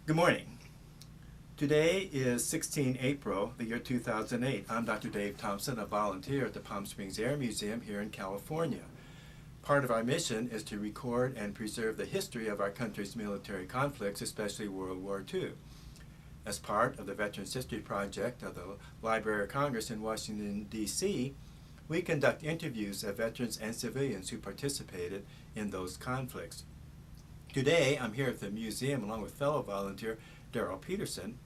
Good morning. Today is 16 April, the year 2008. I'm Dr. Dave Thompson, a volunteer at the Palm Springs Air Museum here in California. Part of our mission is to record and preserve the history of our country's military conflicts, especially World War II. As part of the Veterans History Project of the Library of Congress in Washington, D.C., we conduct interviews of veterans and civilians who participated in those conflicts. Today, I'm here at the museum along with fellow volunteer Daryl Peterson,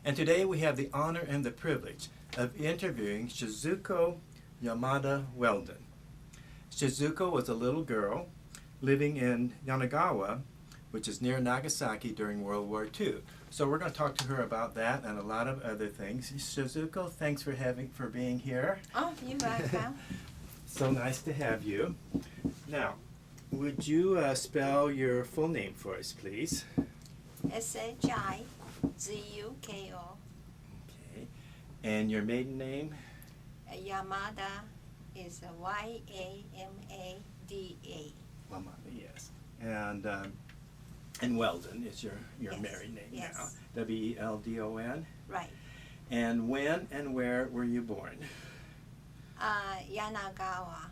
and today we have the honor and the privilege of interviewing Shizuko Yamada Weldon. Shizuko was a little girl living in Yanagawa, which is near Nagasaki during World War II. So we're going to talk to her about that and a lot of other things. Shizuko, thanks for being here. Oh, you're welcome. So nice to have you. Now, would you spell your full name for us, please? Shizuko. Okay. And your maiden name? Yamada is Yamada. Yamada, yes. And Weldon is your Yes, married name yes. now. Weldon. Right. And when and where were you born? Yanagawa,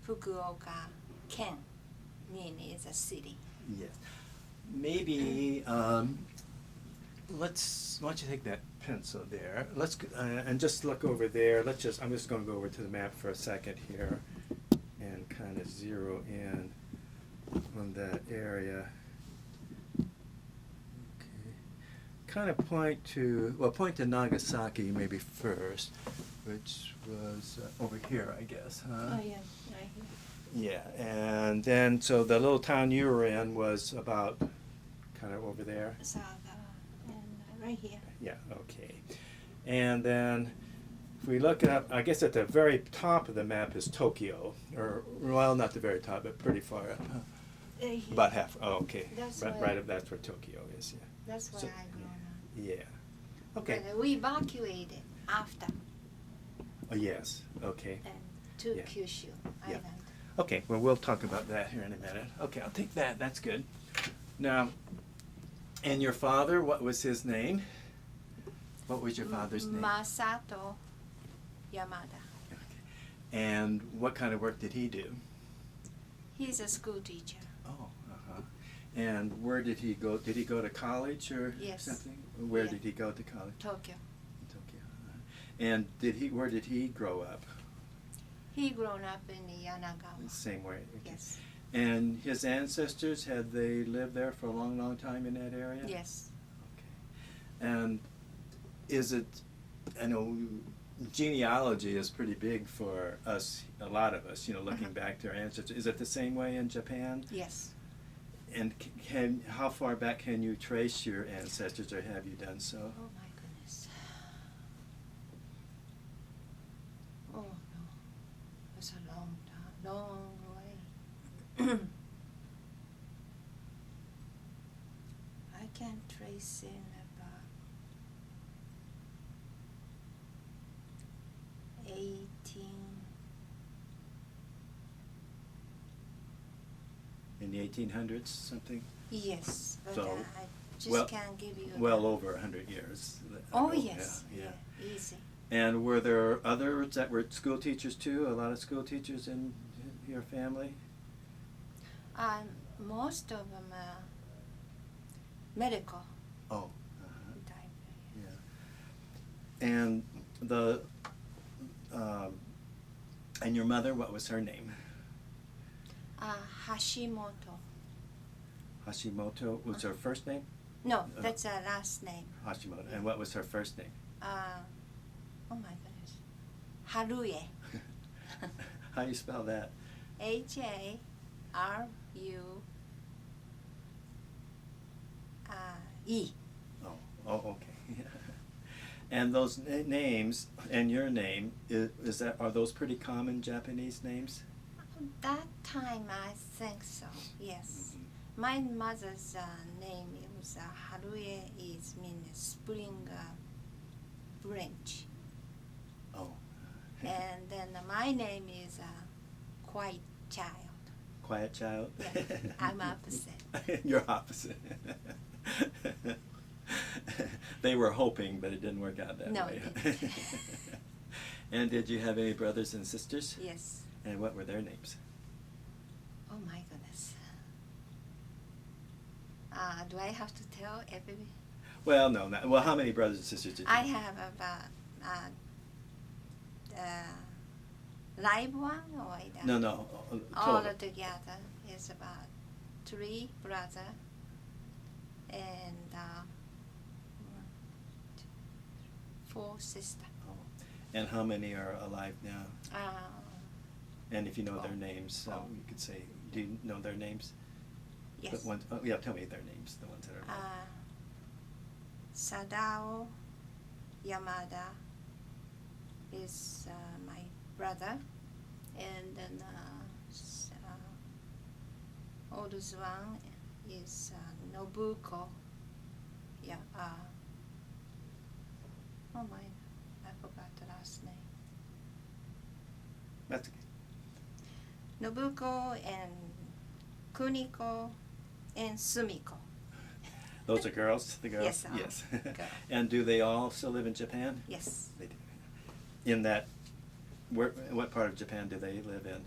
Fukuoka, Ken, is a city. Yes. Maybe why don't you take that pencil there? And just look over there. I'm just going to go over to the map for a second here and kind of zero in on that area. Okay. Kind of point to Nagasaki maybe first, which was over here, I guess, huh? Oh, yeah, right here. Yeah, and then so the little town you were in was about kind of over there. So, and right here. Yeah, okay. And then if we look up, I guess at the very top of the map is Tokyo, or well, not the very top, but pretty far up. Huh? Here. About half. Oh, okay. That's right, where- that's where Tokyo is. Yeah. That's where So- I grew up. Yeah. Okay. But we evacuated after Oh, yes. Okay. and to Yeah. Kyushu Yeah. Island. Okay. Well, we'll talk about that here in a minute. Okay, I'll take that. That's good. Now, and your father, what was his name? What was your father's name? Masato Yamada. Okay. And what kind of work did he do? He's a school teacher. Oh, uh-huh. And where did he go? Did he go to college or Yes. something? Where Yeah. did he go to college? Tokyo. Tokyo. Uh-huh. And where did he grow up? He grown up in Yanagawa. Same way. Okay. Yes. And his ancestors, had they lived there for a long, long time in that area? Yes. Okay. And is it, I know genealogy is pretty big for us, a lot of us, looking back to our ancestors. Is it the same way in Japan? Yes. And how far back can you trace your ancestors, or have you done so? Oh my goodness. Oh no. It's a long time. Long way. I can trace in about 18. In the 1800s, something? Yes, but So, I just well- can't give you. Well over 100 years. Oh yes. Yeah. Easy. And were there others that were school teachers too? A lot of school teachers in your family? Most of them are medical Oh. Uh-huh. type. Yeah. And and your mother, what was her name? Hashimoto. Hashimoto was her first name? No, that's her last name. Hashimoto. And what was her first name? Oh my goodness. Harue. How do you spell that? Harue. Oh, okay. And those names and your name, are those pretty common Japanese names? That time I think so. Yes. Mhm. My mother's name was Harue means spring branch. Oh. And then my name is Quiet Child. quiet child? Yeah, I'm opposite. You're opposite. They were hoping, but it didn't work out that No, way. it didn't. And did you have any brothers and sisters? Yes. And what were their names? Oh my goodness. Do I have to tell everybody? Well, no. Not, well, how many brothers and sisters did you I have? have about live one or the, No, no. all Total. together is about 3 brothers and 4 sisters. Oh. And how many are alive now? And if you know their Oh. names, Oh. you could say, do you know their names? Yes. The ones, oh, yeah, tell me their names, the ones that are alive. Sadao Yamada is my brother, and then oldest one is Nobuko. Yeah. Oh my, I forgot the last name. That's okay. Nobuko and Kuniko and Sumiko. Those are girls, the girls? Yes, Yes. girl. And do they all still live in Japan? Yes. They do. In that, what part of Japan do they live in?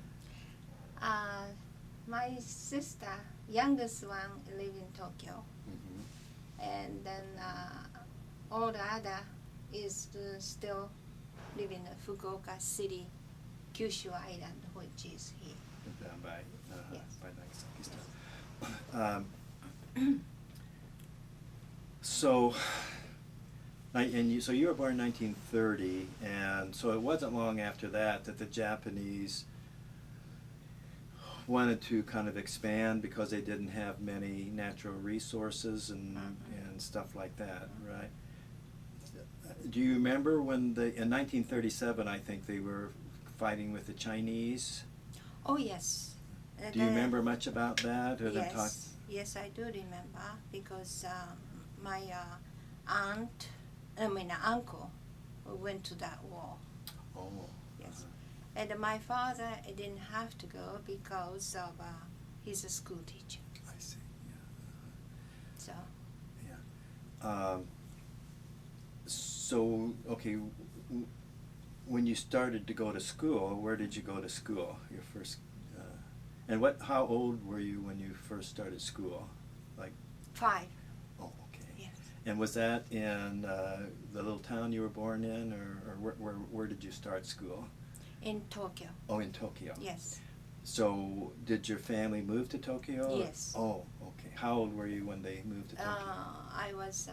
My sister, youngest one, live in Tokyo, Mm-hmm. and then all the other is still live in Fukuoka City, Kyushu Island, which is here. Down by, Yes. by Nagasaki stuff. So, so you were born in 1930, and so it wasn't long after that that the Japanese wanted to kind of expand because they didn't have many natural resources and stuff like that, right? Do you remember when in 1937, I think they were fighting with the Chinese? Oh yes. Do you remember much about that? Or them Yes. Yes, I do remember because my uncle went to that war. Oh. Yes. And my father didn't have to go because of he's a school teacher. I see. So. Yeah. So okay. When you started to go to school, where did you go to school? Your first. And how old were you when you first started school? Like 5. Oh, okay. Yes. And was that in the little town you were born in, or where did you start school? In Tokyo. Oh, in Tokyo. Yes. So did your family move to Tokyo? Yes. Oh, okay. How old were you when they moved to Tokyo? I was.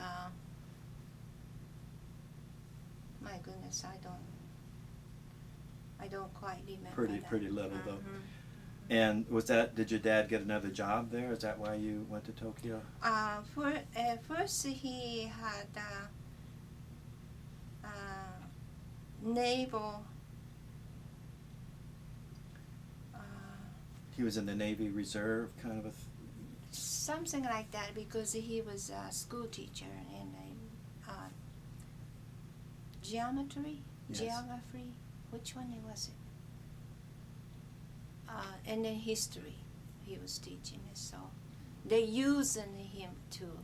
My goodness, I don't quite remember. Pretty little though. Mm-hmm. And did your dad get another job there? Is that why you went to Tokyo? First he had naval. He was in the Navy Reserve, kind of a. Something like that, because he was a school teacher in geometry, Yes. geography. Which one was it? And then history, he was teaching it. So they using him to,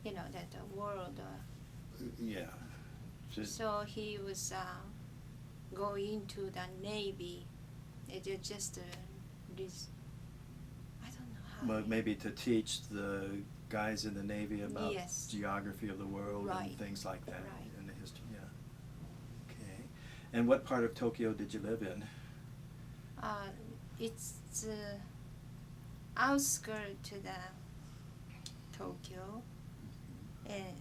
that the world. Yeah. So he was going to the Navy. It just this. I don't know how. Well, maybe to teach the guys in the Navy about Yes. geography of the world Right. and things like that Right. in the history. Yeah. Okay. And what part of Tokyo did you live in? It's outskirts to the Tokyo, and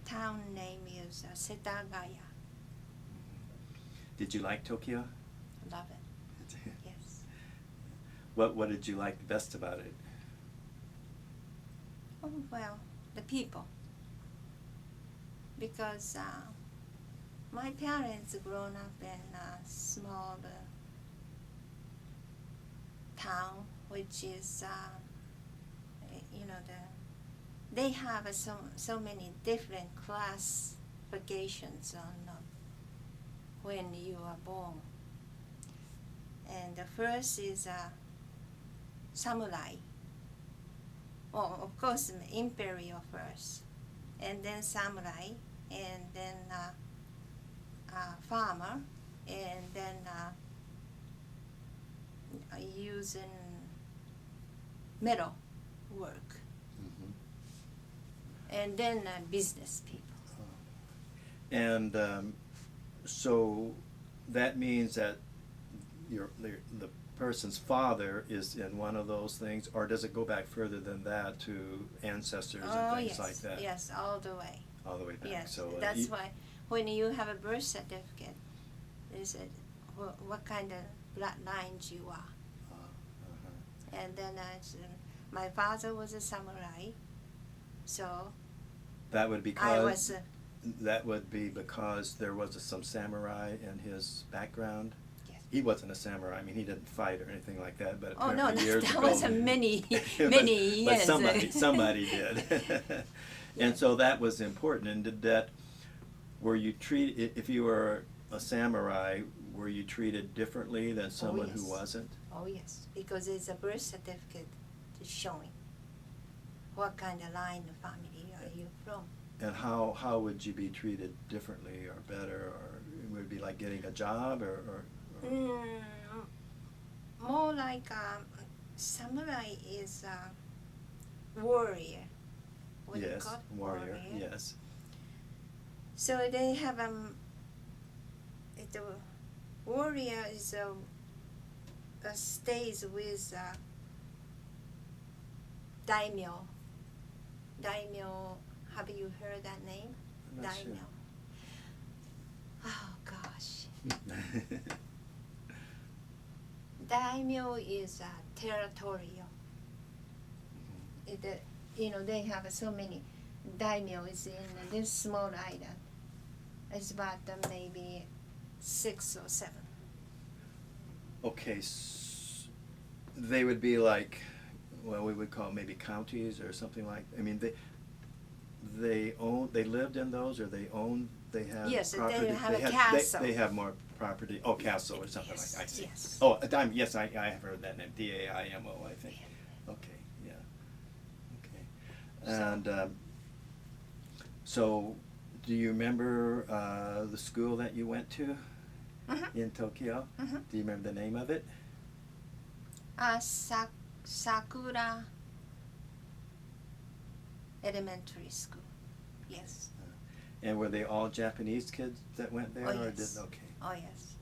town name is Setagaya. Did you like Tokyo? Love it. Yes. What did you like best about it? Oh well, the people. Because my parents grown up in a small town, which is they have so many different classifications on when you are born, And the first is samurai. Well, of course, imperial first, and then samurai, and then farmer, and then using metal work, and then business people. And so that means that the person's father is in one of those things, or does it go back further than that to ancestors and things like that? Yes, all the way. All the way back. Yes, So that's why when you have a birth certificate, they said what kind of bloodlines you are. And then my father was a samurai, so that would be I was. That would be because there was some samurai in his background. Yes. He wasn't a samurai. I mean, he didn't fight or anything like that. But Oh no, years that ago, was many years. But somebody did. And so that was important. And did that? Were you treated? If you were a samurai, were you treated differently than someone who wasn't? Oh yes, because it's a birth certificate showing what kind of line of family are you from. And how would you be treated differently or better, or would it be like getting a job, or? More like samurai is a warrior. What do you Yes, call it? warrior. Yes. So they have the warrior is stays with daimyo. Daimyo. Have you heard that name? I'm not Daimyo. sure. Oh gosh. Daimyo is territorial. They have so many daimyos in this small island. It's about maybe 6 or 7. Okay, they would be like, well, we would call maybe counties or something like. I mean, they lived in those, or they have yes, property. they have a castle. They have more property. Oh, castle or something Yes, like. I see. yes. Oh, a daimyo. Yes, I have heard that name. DAIMO, I think. Okay, yeah. Okay, and so, do you remember the school that you went to in Tokyo? Do you remember the name of it? Sakura Elementary School. Yes. And were they all Japanese kids that went there? Oh, or yes. Okay. Oh, yes.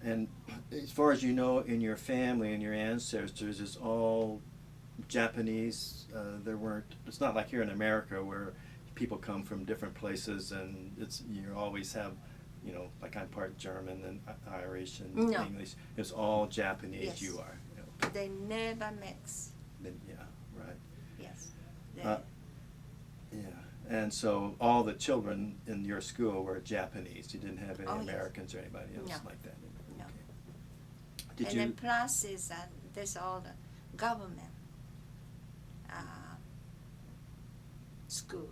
And as far as you know, in your family and your ancestors, it's all Japanese. It's not like here in America where people come from different places, and you always have, like I'm part German and Irish and English. It's all Japanese. Yes. You are. They never mix. Yeah, right. Yes. Yeah, and so all the children in your school were Japanese. You didn't have any Americans or anybody else like that. No. Okay. Then plus is that there's all the government school.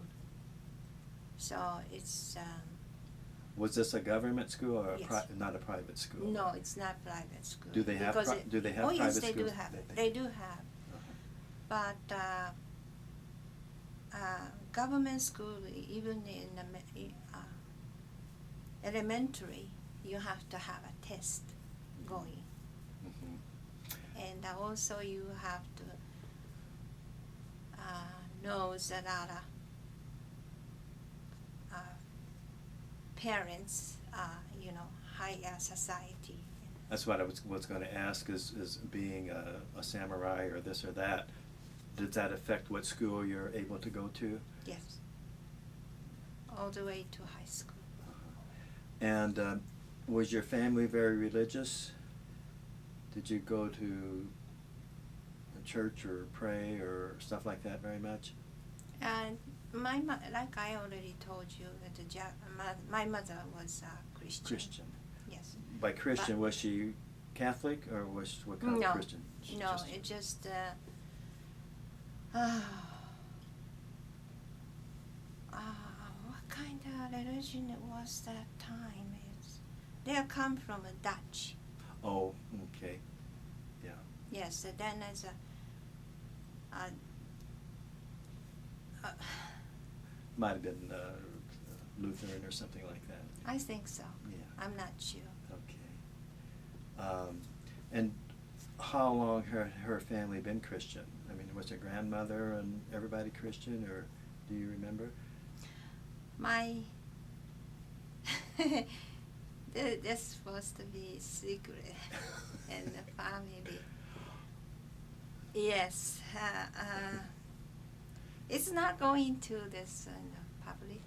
So it's. Was this a government school or Yes. not a private school? No, it's not private school. Do they have because do they have oh, private yes, they schools? do have. They do have. But government school, even in elementary, you have to have a test going. And also you have to know a lot of parents, higher society. That's what I was going to ask is being a samurai or this or that, did that affect what school you're able to go to? Yes. All the way to high school. And was your family very religious? Did you go to a church or pray or stuff like that very much? And like I already told you, that my mother was Christian. Christian. Yes. By Christian, was she Catholic or was what kind of Christian? No, it just. What kind of religion it was that time? They come from a Dutch. Oh, okay. Yeah. Yes, then as a Might have been Lutheran or something like that. I think so. Yeah. I'm not sure. Okay. And how long her family been Christian? I mean, was her grandmother and everybody Christian, or do you remember? My that's supposed to be secret in the family. Yes, it's not going to this in the public.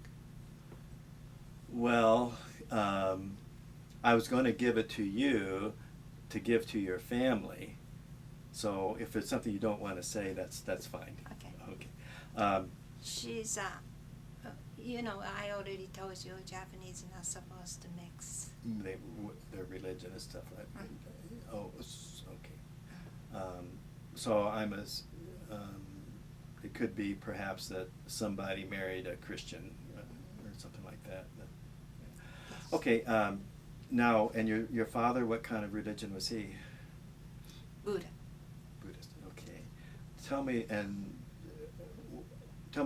Well, I was going to give it to you to give to your family. So if it's something you don't want to say, that's fine. Okay. Okay. She's I already told you Japanese are not supposed to mix. Their religion and stuff like that. Mm. Oh, okay. So it could be perhaps that somebody married a Christian or something like that. Yes. Okay. Now, and your father, what kind of religion was he? Buddha. Buddhist. Okay. Tell me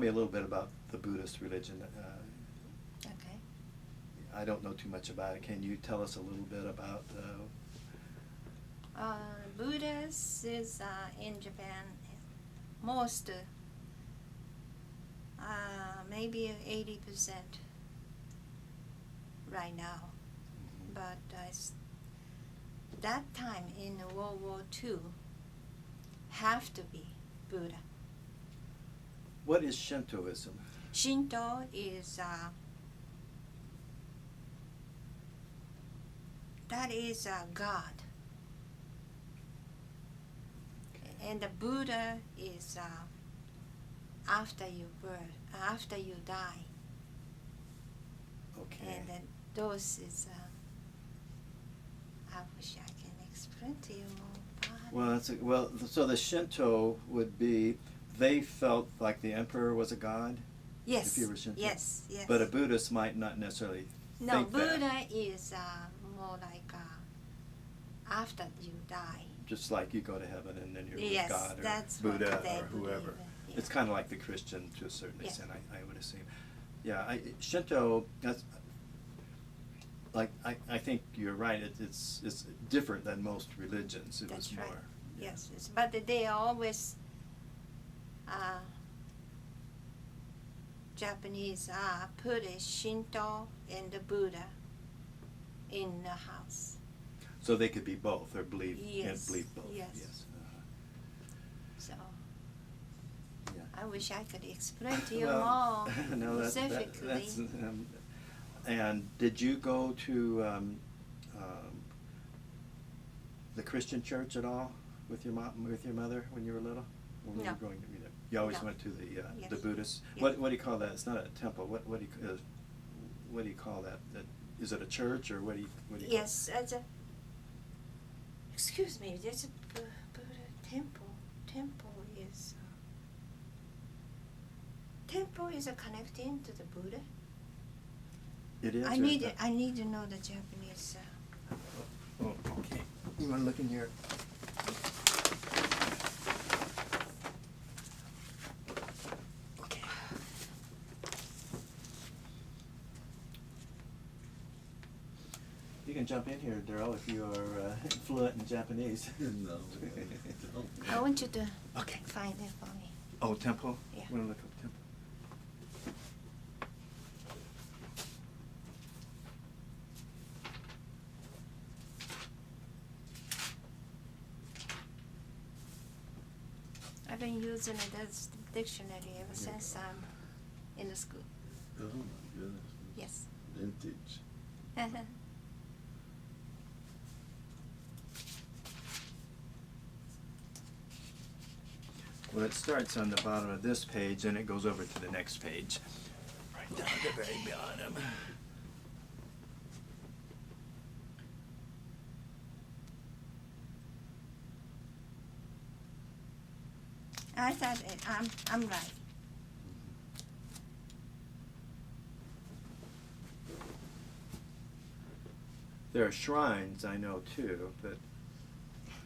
a little bit about the Buddhist religion. Okay. I don't know too much about it. Can you tell us a little bit about? Buddhist is in Japan most maybe 80% right now, but that time in World War II have to be Buddha. What is Shintoism? Shinto is that is God, and the Buddha is after you die. Okay. And then those is I wish I can explain to you more about it. So the Shinto would be, they felt like the emperor was a god? Yes. If you were Shinto? Yes. But a Buddhist might not necessarily No, think Buddha that. is more like after you die. Just like you go to heaven and then you're Yes, with God or that's Buddha what they or whoever. believe in, yeah. It's kind of like the Christian to a certain Yeah. extent, I would assume. Yeah, Shinto, that's, like, I think you're right, it's different than most religions. It That's was right. more. Yeah. Yes, but they always Japanese put a Shinto and the Buddha in the house. So they could be both, or believe Yes, believe both. yes. So Yeah. I wish I could explain to you Well, more no, specifically. that's and did you go to the Christian church at all with your mother when you were little? When you No. were going to you always No. went to the Yes. Buddhist. Yes. What do you call that? It's not a temple. What do you call that? Is it a church or what do you Yes, excuse me, there's a Buddha temple. Temple is connecting to the Buddha. It is. I need to know the Japanese. Oh, okay. You want to look in here? Okay. You can jump in here, Daryl, if you are fluent in Japanese. No. I want you to Okay. find it for me. Oh, temple? Yeah. Want to look up temple? I've been using this dictionary ever since I'm in the school. Oh my goodness. Yes. Vintage. Well, it starts on the bottom of this page and it goes over to the next page. Right down at the very bottom. I thought I'm right. There are shrines, I know too, but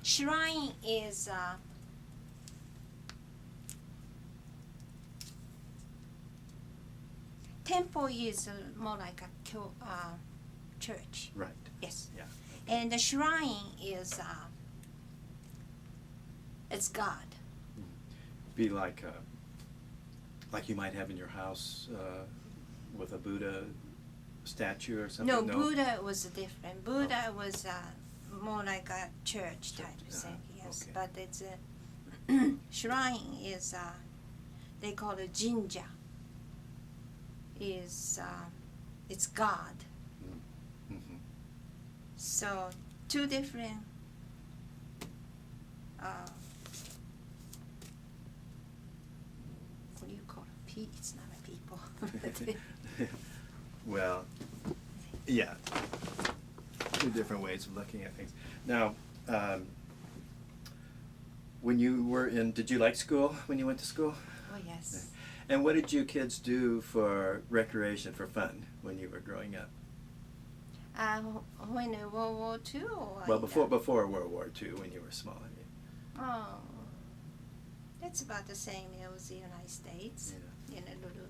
Shrine is temple is more like a church. right. Yes. Yeah. And the shrine is it's God. Be like you might have in your house with a Buddha statue or something. No, Buddha was different. Buddha was more like a church type of thing. Yes, okay. but it's shrine is they call it jinja. Is it's God. Mm-hmm. So two different what do you call it? It's not a people. Well, yeah. Two different ways of looking at things. Now, when you were did you like school when you went to school? Oh yes. And what did you kids do for recreation, for fun, when you were growing up? When World War II? Well, before World War II, when you were small. Oh, it's about the same as the United States. Yeah. You know, little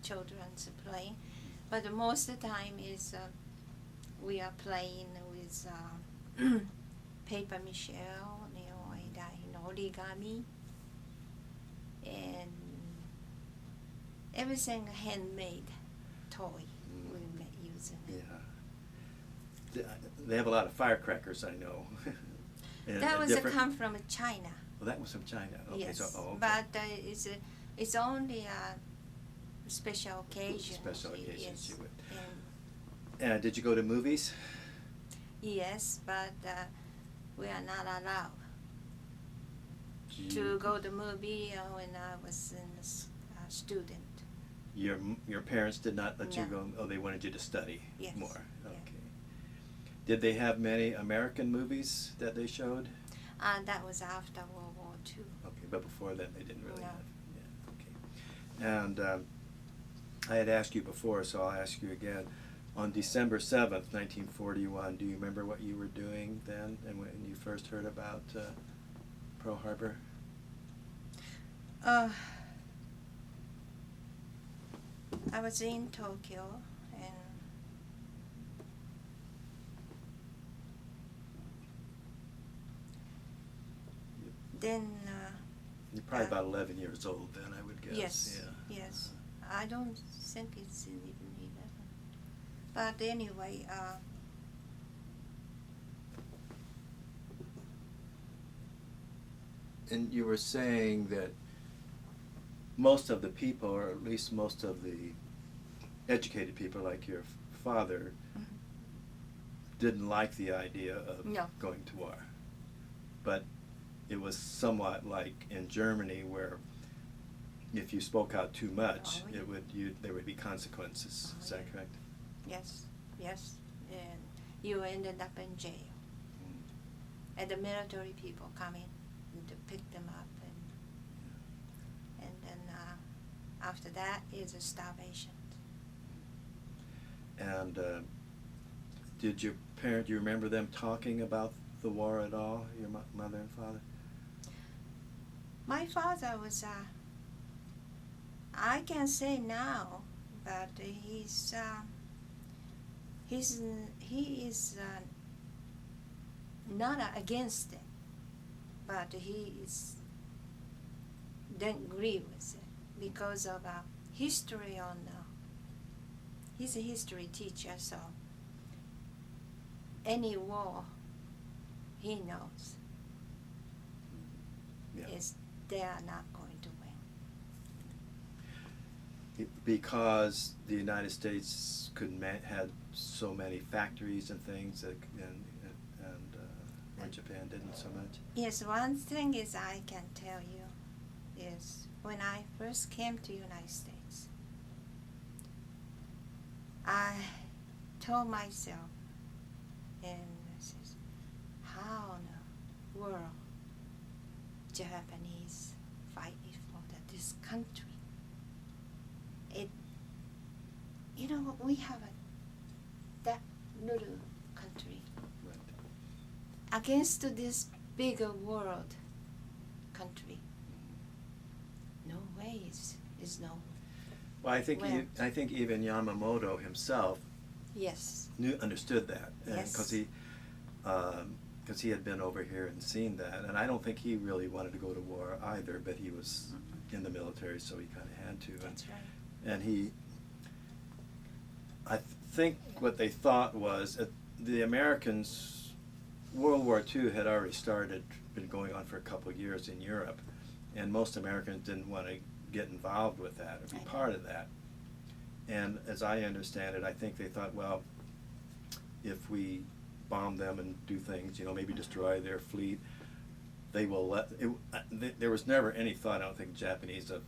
children's playing, but most of the time is we are playing with paper mache, origami, and everything handmade toy we using. Yeah. They have a lot of firecrackers, I know. That was come from China. Well, that was from China. Okay, Yes, so okay. but it's only special occasions. Special occasions, yes. you would. And did you go to movies? yes, but we are not allowed to go to movie when I was a student. Your parents did not let you No. go. Oh, they wanted you to study Yes. more. Yeah. Okay. Did they have many American movies that they showed? That was after World War II. Okay, but before that they didn't really No. have. Yeah. Okay. And I had asked you before, so I'll ask you again. On December 7th, 1941, do you remember what you were doing then, and when you first heard about Pearl Harbor? I was in Tokyo, and then You're probably about 11 years old then, I would guess. yes, Yeah. yes. I don't think it's even 11. But anyway, And you were saying that most of the people, or at least most of the educated people like your father, didn't like the idea of No. going to war. But it was somewhat like in Germany, where if you spoke out too much, Oh, yeah. there would be consequences. Oh, Is that yeah. correct? yes, and you ended up in jail. And the military people come in to pick them up, and then after that is a starvation. And did your do you remember them talking about the war at all, your mother and father? My father was, I can say now, but he is not against it, but he don't agree with it because of history on. He's a history teacher, so any war he knows Yeah. is they are not going to win. Because the United States had so many factories and things, where Japan didn't so much. Yes, one thing is I can tell you is when I first came to United States, I told myself, and I says, how in the world Japanese fight for this country? We have that little country, against this bigger world country. No ways is no. Well, I think Well- I think even Yamamoto himself Yes. understood that, Yes. because he had been over here and seen that, and I don't think he really wanted to go to war either, but he was in the military, so he kind of had to. That's right. And I think what they thought was the Americans, World War II had already been going on for a couple of years in Europe, and most Americans didn't want to get involved with that or be part of that. And as I understand it, I think they thought, well, if we bomb them and do things, maybe destroy their fleet, they will let it. There was never any thought, I don't think, Japanese of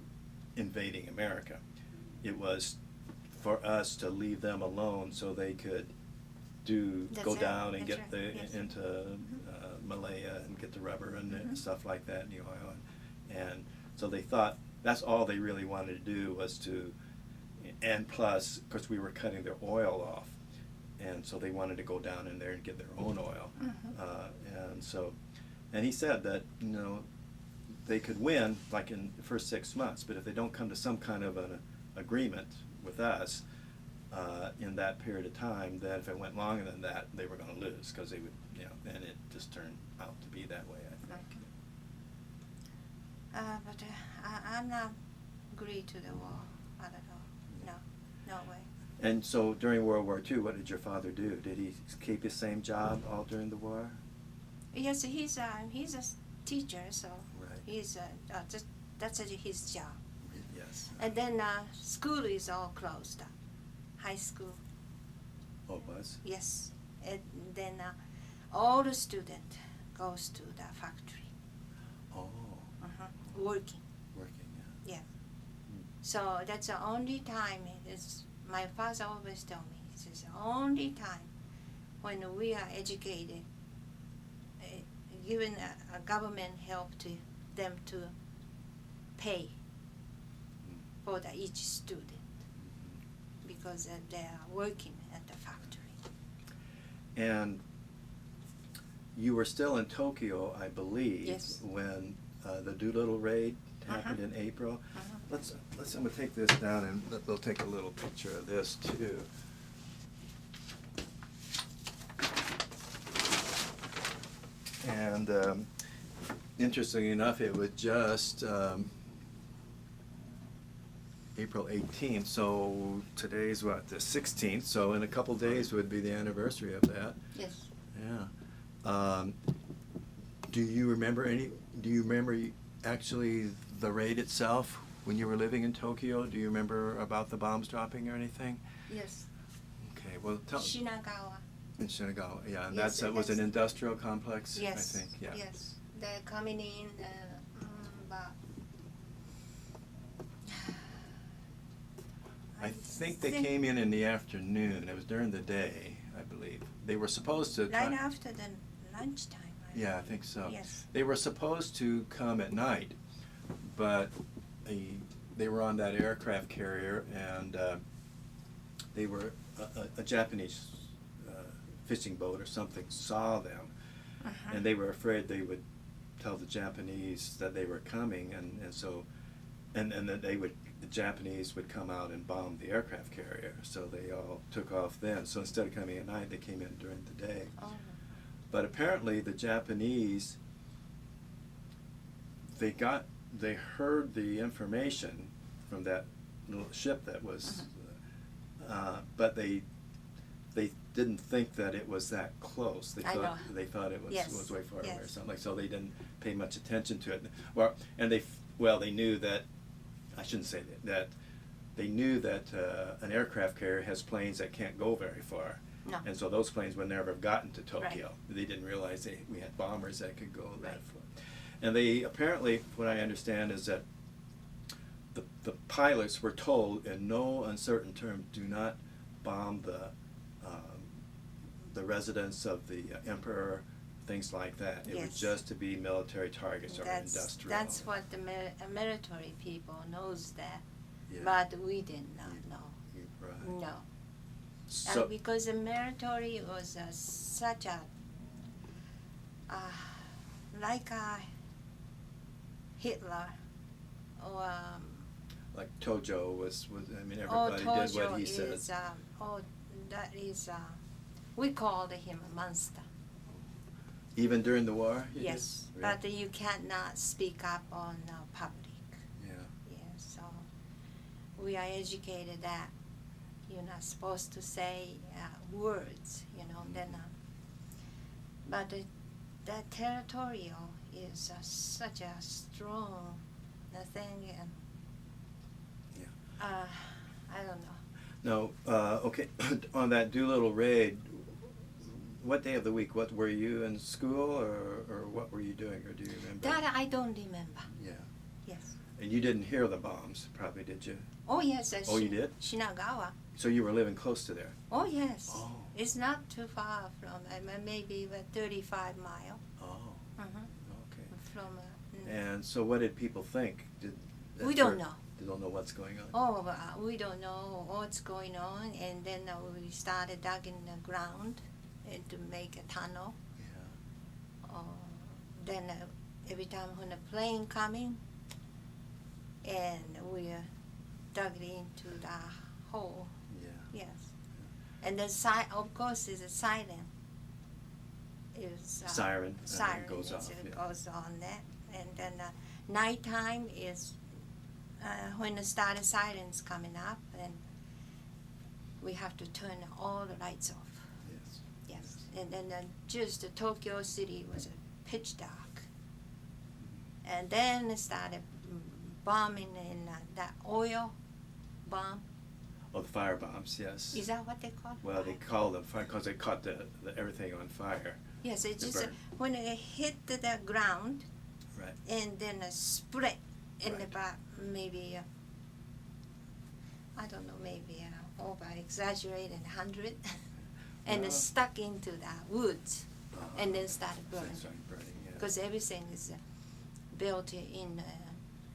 invading America. It was for us to leave them alone so they could go down and get into Malaya and get the rubber and stuff like that in the oil. And so they thought that's all they really wanted to do was to, and plus, of course, we were cutting their oil off, and so they wanted to go down in there and get their own oil. And he said that they could win like in the first 6 months, but if they don't come to some kind of an agreement with us in that period of time, then if it went longer than that, they were going to lose because they would, and it just turned out to be that way, I think. But I'm not agree to the war at all. No way. And so during World War II, what did your father do? Did he keep his same job all during the war? Yes, he's a teacher, so Right. he's that's his job. Yes. And then school is all closed up. High school, Oh, it was? yes. And then all the student goes to the factory, Oh, working. working, yeah. Yeah. So that's the only time. My father always tell me, it's the only time when we are educated, given a government help to them to pay for each student because they are working at the factory. And you were still in Tokyo, I believe, Yes. when the Doolittle raid happened in April. I'm gonna take this down and we'll take a little picture of this too. And interestingly enough, it was just April 18th, so today's what, the 16th, so in a couple days would be the anniversary of that. Yes. Yeah. Do you remember actually the raid itself when you were living in Tokyo? Do you remember about the bombs dropping or anything? Yes. Okay, well tell. Shinagawa. In Shinagawa, yeah, and Yes, that was an that's- industrial complex, Yes. I think, yeah. Yes. They're coming in, but I think they came in the afternoon. It was during the day, I believe. They were supposed to. right after the lunchtime. Yeah, I think so. Yes. They were supposed to come at night, but they were on that aircraft carrier, and they were a Japanese fishing boat or something saw them, and they were afraid they would tell the Japanese that they were coming, and so and that the Japanese would come out and bomb the aircraft carrier. So they all took off then. So instead of coming at night, they came in during the day. Oh. But apparently the Japanese, they heard the information from that little ship that was, but they didn't think that it was that close. They thought it was, Yes. was way far away or Yes. something. So they didn't pay much attention to it. Well, and they knew that, I shouldn't say that they knew that an aircraft carrier has planes that can't go very far. No. And so those planes would never have gotten to Tokyo. Right. They didn't realize we had bombers that could go that Right. far. And they apparently, what I understand is that the pilots were told in no uncertain terms, do not bomb the residence of the emperor, things like that. It was Yes. just to be military targets or industrial. That's what the military people knows that, Yeah. but we did not know. Right. No. So, And because the military was such a like Hitler or Like Tojo was I mean, everybody did what he said. is that is we called him a monster. Even during the war? You Yes, did? but you cannot speak up on public. Yeah. Yeah, so we are educated that you're not supposed to say words, you know. Then, but that territorial is such a strong thing, and Yeah. I don't know. No, okay, on that Doolittle raid, what day of the week? What were you in school, or what were you doing, or do you remember? That I don't remember. Yeah. Yes. And you didn't hear the bombs, probably, did you? Oh yes. Oh, you did? Shinagawa. So you were living close to there? Oh yes. Oh. It's not too far from maybe about 35 miles. Oh. Okay. From. And so, what did people think? We don't know. They don't know what's going on. Oh, we don't know what's going on, and then we started digging the ground to make a tunnel. Yeah. Then every time when a plane coming, and we dug into the hole. Yeah. Yes. And the of course, is a siren. Is Siren. Siren goes off. It Yeah. goes on that, and then nighttime is when the started sirens coming up, and we have to turn all the lights off. Yes. Yes, and then just Tokyo City was pitch dark, and then it started bombing in that oil bomb. Oh, the fire bombs. Yes. Is that what they call it? Well, they call them fire because they caught the everything on fire. Yes, it's They just burn. when it hit the ground, Right. and then split in Right. about maybe I don't know, maybe over exaggerated 100, and it's stuck into the woods, and then started So burning. it started burning. Yeah. Because everything is built in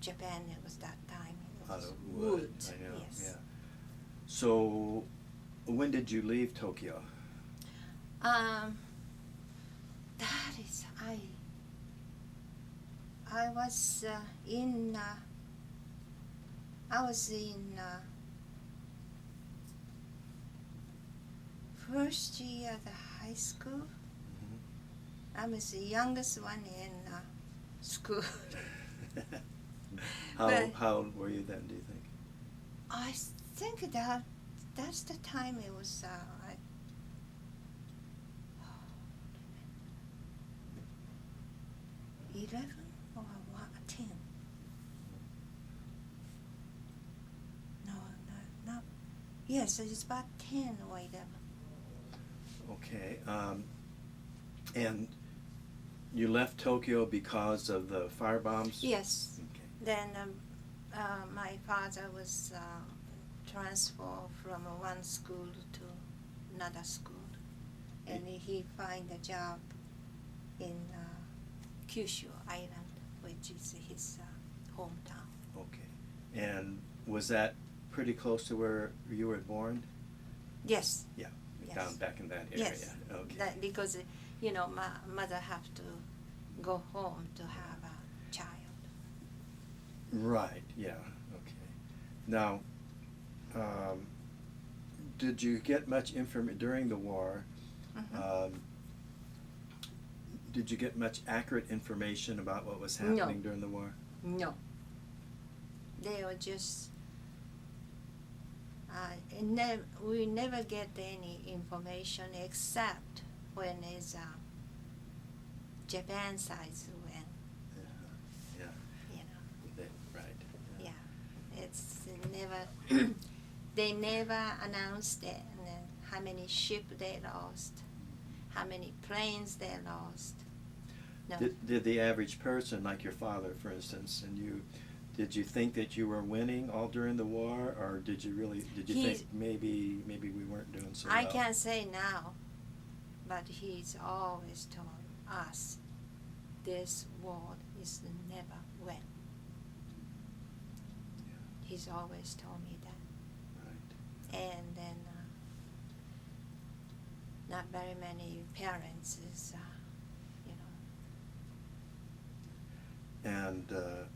Japan. It was that time. It Out was of wood. wood. I know. Yes. Yeah. So, when did you leave Tokyo? That is I was in first year of the high school. I was the youngest one in school. How old were you then, do you think? I think that's the time it was 11 or 10. No, not. Yes, it's about 10 or 11. Okay. And you left Tokyo because of the fire bombs? Yes. Okay. Then my father was transferred from one school to another school, and he find a job in Kyushu Island, which is his hometown. Okay. And was that pretty close to where you were born? Yes. Yeah. Yes. Down back in that area. Yes. Okay. That, because my mother have to go home to have a child. Right. Yeah. Okay. Now, did you get much information during the war? Mm-hmm. Did you get much accurate information about what was happening during the war? No. They were just. We never get any information except when it's Japan side win. Yeah. You know. Right. Yeah. It's never. They never announced it. And then how many ships they lost, how many planes they lost. No. Did the average person, like your father, for instance, and you, did you think that you were winning all during the war, or did you think maybe we weren't doing so well? I can't say now, but he's always told us this war is never win. Yeah. He's always told me that. Right. And then not very many parents is, And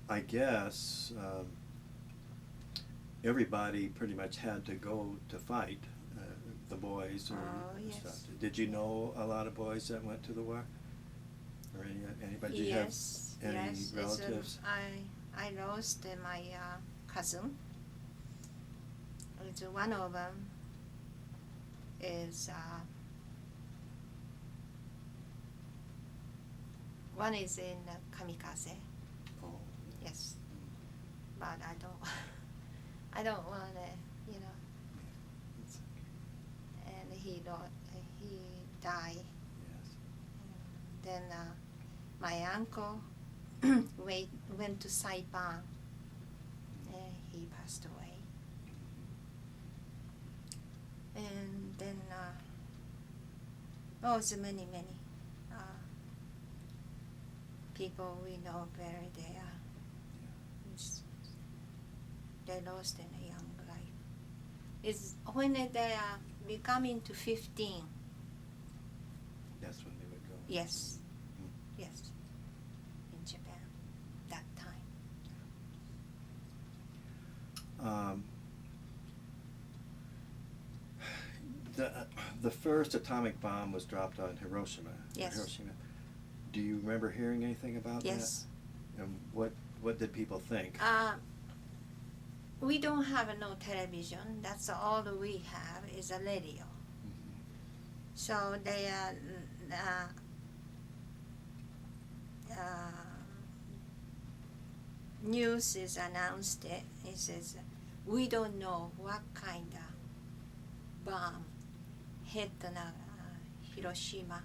I guess everybody pretty much had to go to fight, the boys or Oh, yes. stuff. Did you know a lot of boys that went to the war? Or anybody? Did you Yes, have any yes. relatives? I lost my cousin. It's one of them is one is in kamikaze. Oh. Yes, but I don't. I don't want to, you know. It's okay. And he died. Yes. Then my uncle went to Saipan, and he passed away. And then so many people we know buried there. They lost in a young life. It's when they are becoming to 15. That's when they would go. Yes, Mm. yes, in Japan, that time. The first atomic bomb was dropped on Hiroshima. Yes. Hiroshima. Do you remember hearing anything about Yes. that? And what did people think? We don't have no television. That's all we have is a radio. Mhm. So they news is announced. It says we don't know what kind of bomb hit Hiroshima.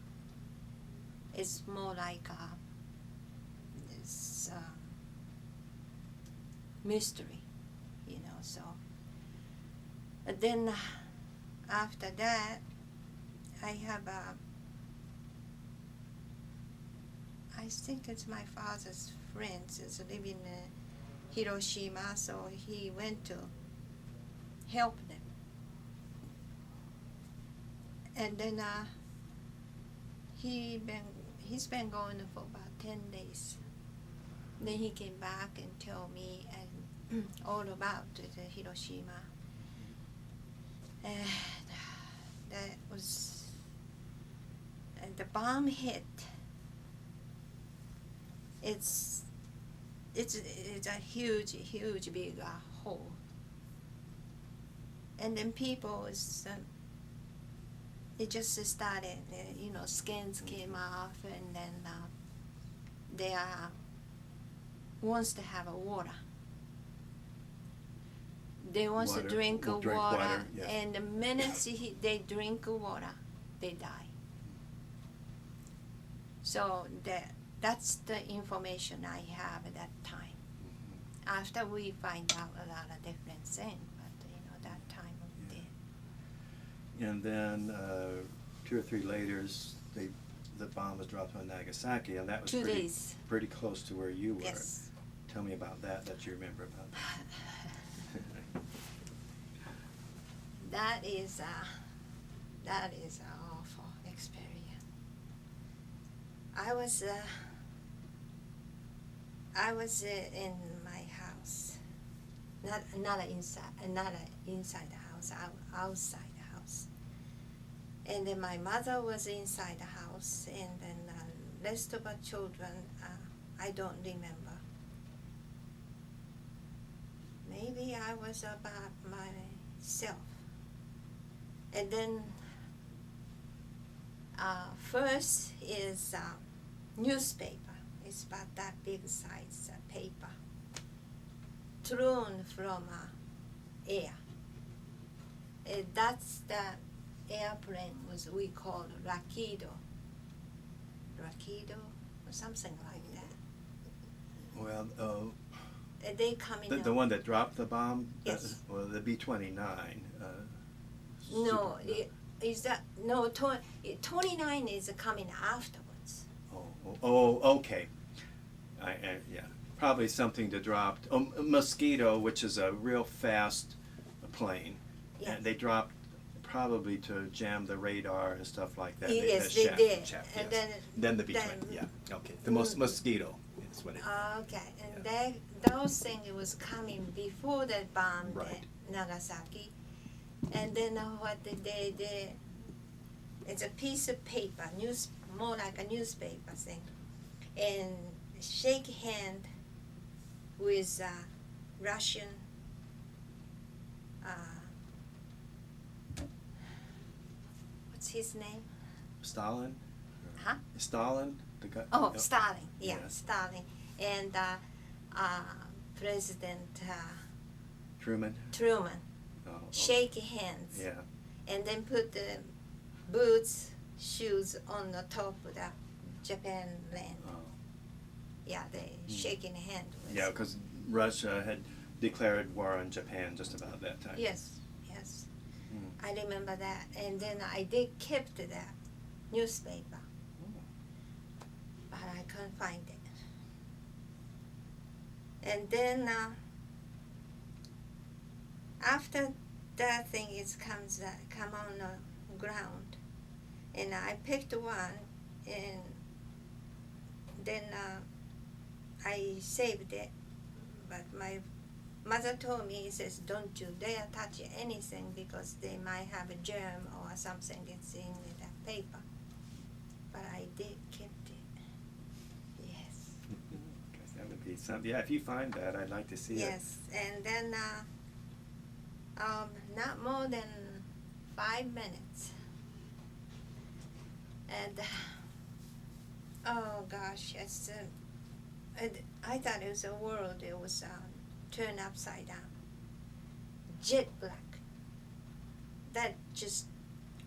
It's more like this mystery, you know. So and then after that, I have I think it's my father's friends is living in Hiroshima, so he went to help them. And then he's been going for about 10 days. Then he came back and told me and all about the Hiroshima. And that was and the bomb hit. It's a huge big hole. And then people is it just started, you know, skins came off, and then they wants to have a water. They wants to drink water, yes. and the minute they drink water, they die. So that's the information I have at that time. Mhm. After we find out a lot of different things, but you know, that time we did. And then 2 or 3 later, the bomb was dropped on Nagasaki, and that was 2 days. pretty close to where you were. Yes. Tell me about that you remember about that. That is an awful experience. I was in my house, not inside the house, outside the house. And then my mother was inside the house, and then the rest of the children, I don't remember. Maybe I was about myself. And then first is newspaper. It's about that big size paper thrown from air. That's the airplane we call Rakido or something like that. Well, They come in. the one that dropped the bomb? Yes. Well, the B-29. No, super- is that no? 29 is coming afterwards. Oh, okay. Yeah, probably something to drop. Mosquito, which is a real fast plane, Yes. and they dropped probably to jam the radar and stuff like that. Yes, the they did. shaft, And yes. Then the B-29. Yeah, okay. The Mosquito. That's what it. Okay, and Yeah. those things was coming before the bomb Right. Nagasaki, and then what they did, it's a piece of paper, more like a newspaper thing, and shake hand with Russian. What's his name? Stalin. Huh? Stalin. The guy. Oh, Yep. Stalin. Yeah, Yeah. Stalin, and President Truman. Truman. Oh, Shake hands. Yeah. And then put the boots, shoes on the top of the Japan land. Oh. Yeah, they shaking hand with. Yeah, because Russia had declared war on Japan just about that time. Yes, yes. Mm. I remember that. And then I did keep that newspaper, but I couldn't find it. And then after that thing come on the ground, and I picked one, and then I saved it. But my mother told me, says, don't you dare touch anything because they might have a germ or something that's in the paper. But I did keep it. Yes. Guess that would be something. Yeah, if you find that, I'd like to see it. Yes, and then not more than 5 minutes. And oh gosh, I thought it was a world. It was turned upside down, jet black. That just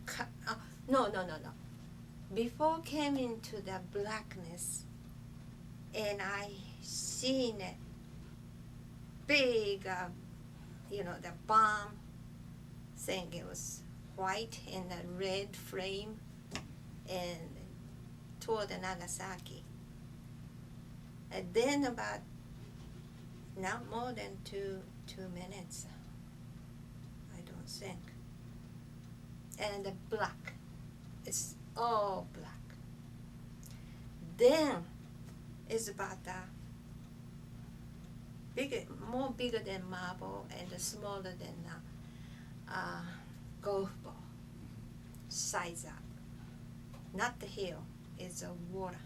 cut. No. Before came into the blackness, and I seen it big, the bomb thing. It was white in a red frame, and toward the Nagasaki. And then about not more than two minutes, I don't think. And the black, it's all black. Then it's about more bigger than marble and smaller than golf ball size up. Not the hill, it's a water.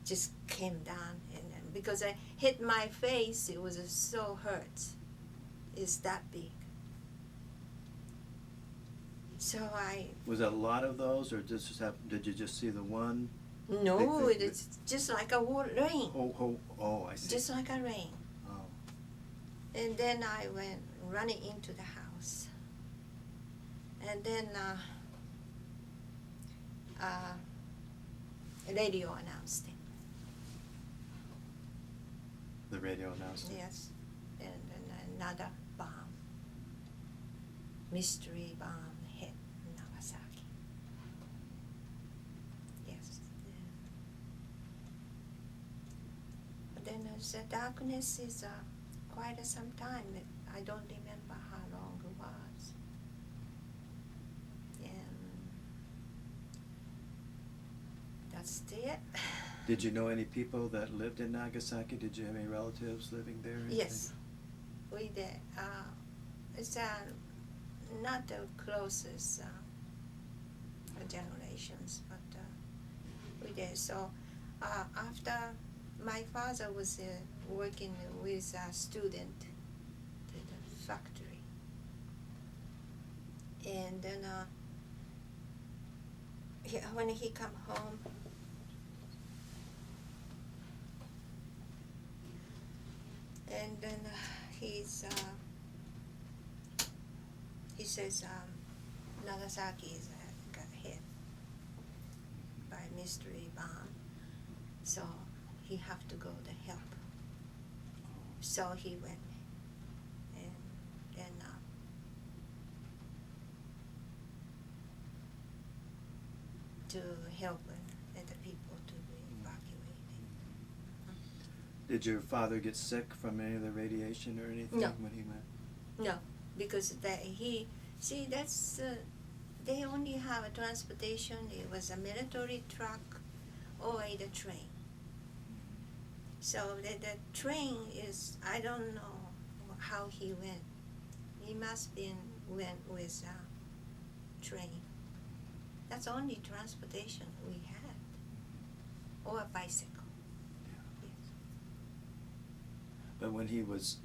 Just came down, and because I hit my face, it was so hurt. It's that big. So Was it a lot of those, or did you just see the one? No, it's just like a rain. Oh, I see. Just like a rain. Oh. And then I went running into the house. And then radio announced it. The radio announced it? Yes. And another bomb. Mystery bomb hit Nagasaki. Yes. But then the darkness is quite some time. I don't remember how long it was. And that's it. Did you know any people that lived in Nagasaki? Did you have any relatives living there? Or anything? Yes, we did. It's not the closest generations, but we did. So after my father was working with a student at the factory, and then when he come home, and then he says Nagasaki got hit by a mystery bomb, so he have to go to help. So he went, and then to help and the people to be evacuated. Did your father get sick from any of the radiation or anything No. when he went? No, because they only have a transportation. It was a military truck or a train. So the train is, I don't know how he went. He must been went with a train. That's the only transportation we had. Or a bicycle. Yes. But when he was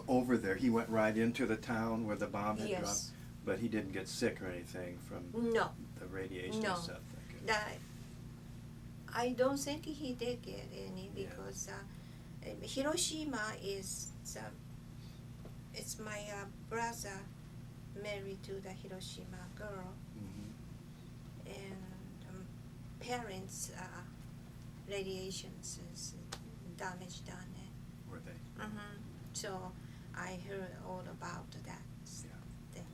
over there, he went right into the town where the bomb had dropped. Yes. But he didn't get sick or anything from No. the radiation No. and stuff. Okay. That I don't think he did get any Yeah. because Hiroshima is it's my brother married to the Hiroshima girl, Mhm. and parents radiations is damaged on it. Were they? So I heard all about that Yeah. thing.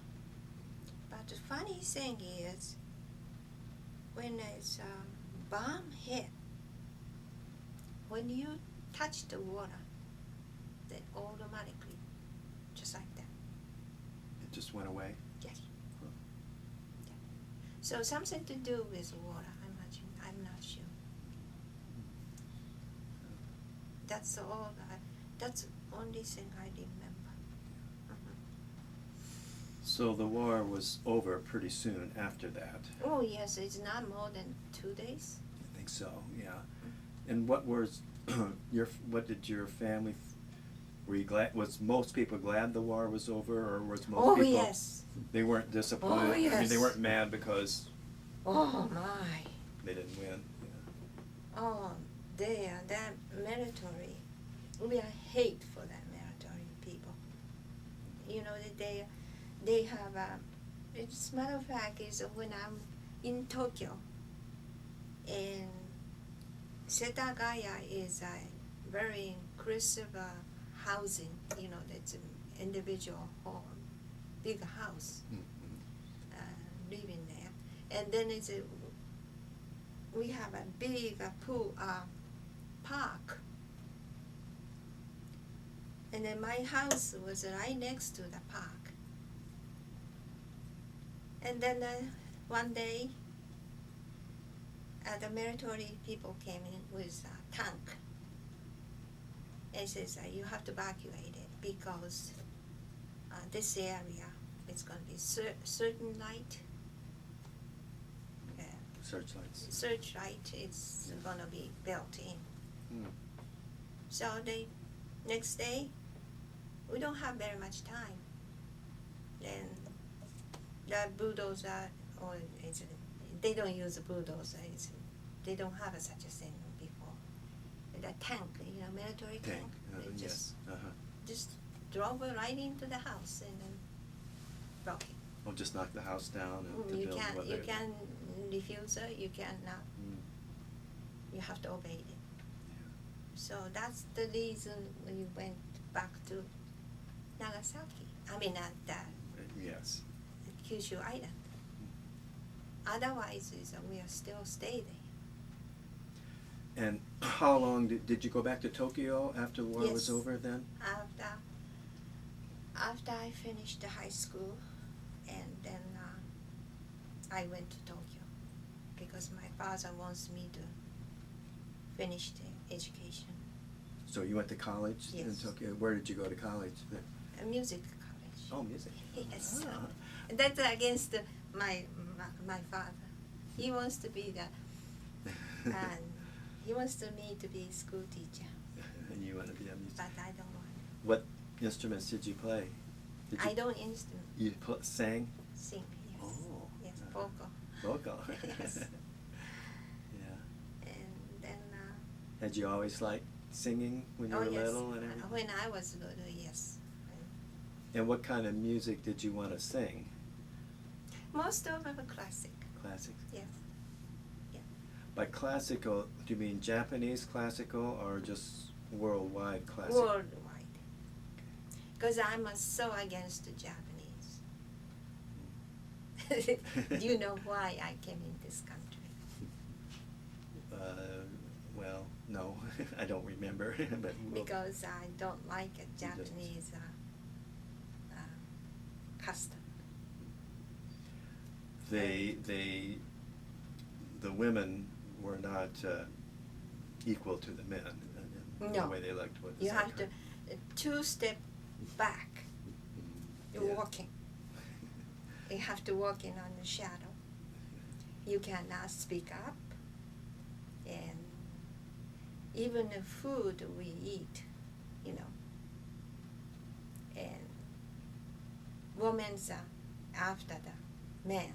But the funny thing is, when it's bomb hit, when you touch the water, then automatically, just like that. It just went away? Yes. Huh. Yeah. So something to do with water. I'm not sure. That's all. That's the only thing I remember. So the war was over pretty soon after that. Oh yes, it's not more than 2 days. I think so, yeah. And what was what did your family, were you glad, was most people glad the war was over, or was most Oh people, yes. they weren't disappointed? Oh, I mean, they yes. weren't mad because Oh my. they didn't win. Oh, that military, we are hate for that military people. You know, that they have as a matter of fact, is when I'm in Tokyo, and Setagaya is a very inclusive housing, you know, that's an individual home, big house, living there. And then we have a big pool, park. And then my house was right next to the park. And then one day, the military people came in with a tank. And says, you have to evacuate it because this area is going to be certain light. Searchlights. Searchlight is going to be built in. Mm. So next day, we don't have very much time. Then the bulldozer, or they don't use a bulldozer. They don't have such a thing before. The tank, you know, military tank. They Yes. just drove right into the house and then broke it. Or just knock the house down and to You build what you they're- can refuse it. You cannot. Mm. You have to obey it. Yeah. So that's the reason we went back to Nagasaki. I mean, at Yes. Kyushu Island. Otherwise, we are still staying there. And how long did you go back to Tokyo after the war was Yes. over then? After I finished the high school, and then I went to Tokyo because my father wants me to finish the education. So you went to college in Yes. Tokyo? Where did you go to college then? A music college. Oh, music. Yes. Ah. And that's against my father. He wants to be and he wants me to be a school teacher, And you want to be a musician? but I don't want. What instruments did you play? Did you, I don't instrument. You sang? Sing, yes. Oh. Yes, vocal. Vocal. Yes. Yeah. And then. Had you always liked singing when you were yes. little and everything? When I was little, yes. And what kind of music did you want to sing? Most of them are classic. Classics? Yes. Yeah. By classical, do you mean Japanese classical or just worldwide classic? Worldwide. Because I'm so against the Japanese. Do you know why I came in this country? Well, no, I don't remember. But Because I don't like a Japanese custom. the women were not equal to the men. The No. way they looked. What is You that have to kind? 2 step back. You're Yeah. walking. You have to walk in on the shadow. You cannot speak up. And even the food we eat, you know. And women's after the men.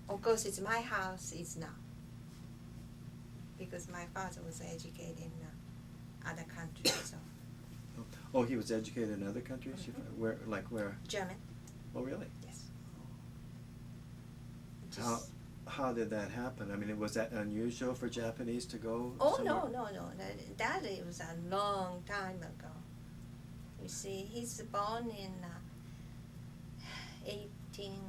Of course, it's my house, it's not. Because my father was educated in other countries, so Oh, he was educated in other countries? Mhm. Where? Like where? German, Oh, really? yes. How Just- how did that happen? I mean, was that unusual for Japanese to go Oh somewhere? no! That it was a long time ago. You see, he's born in 18.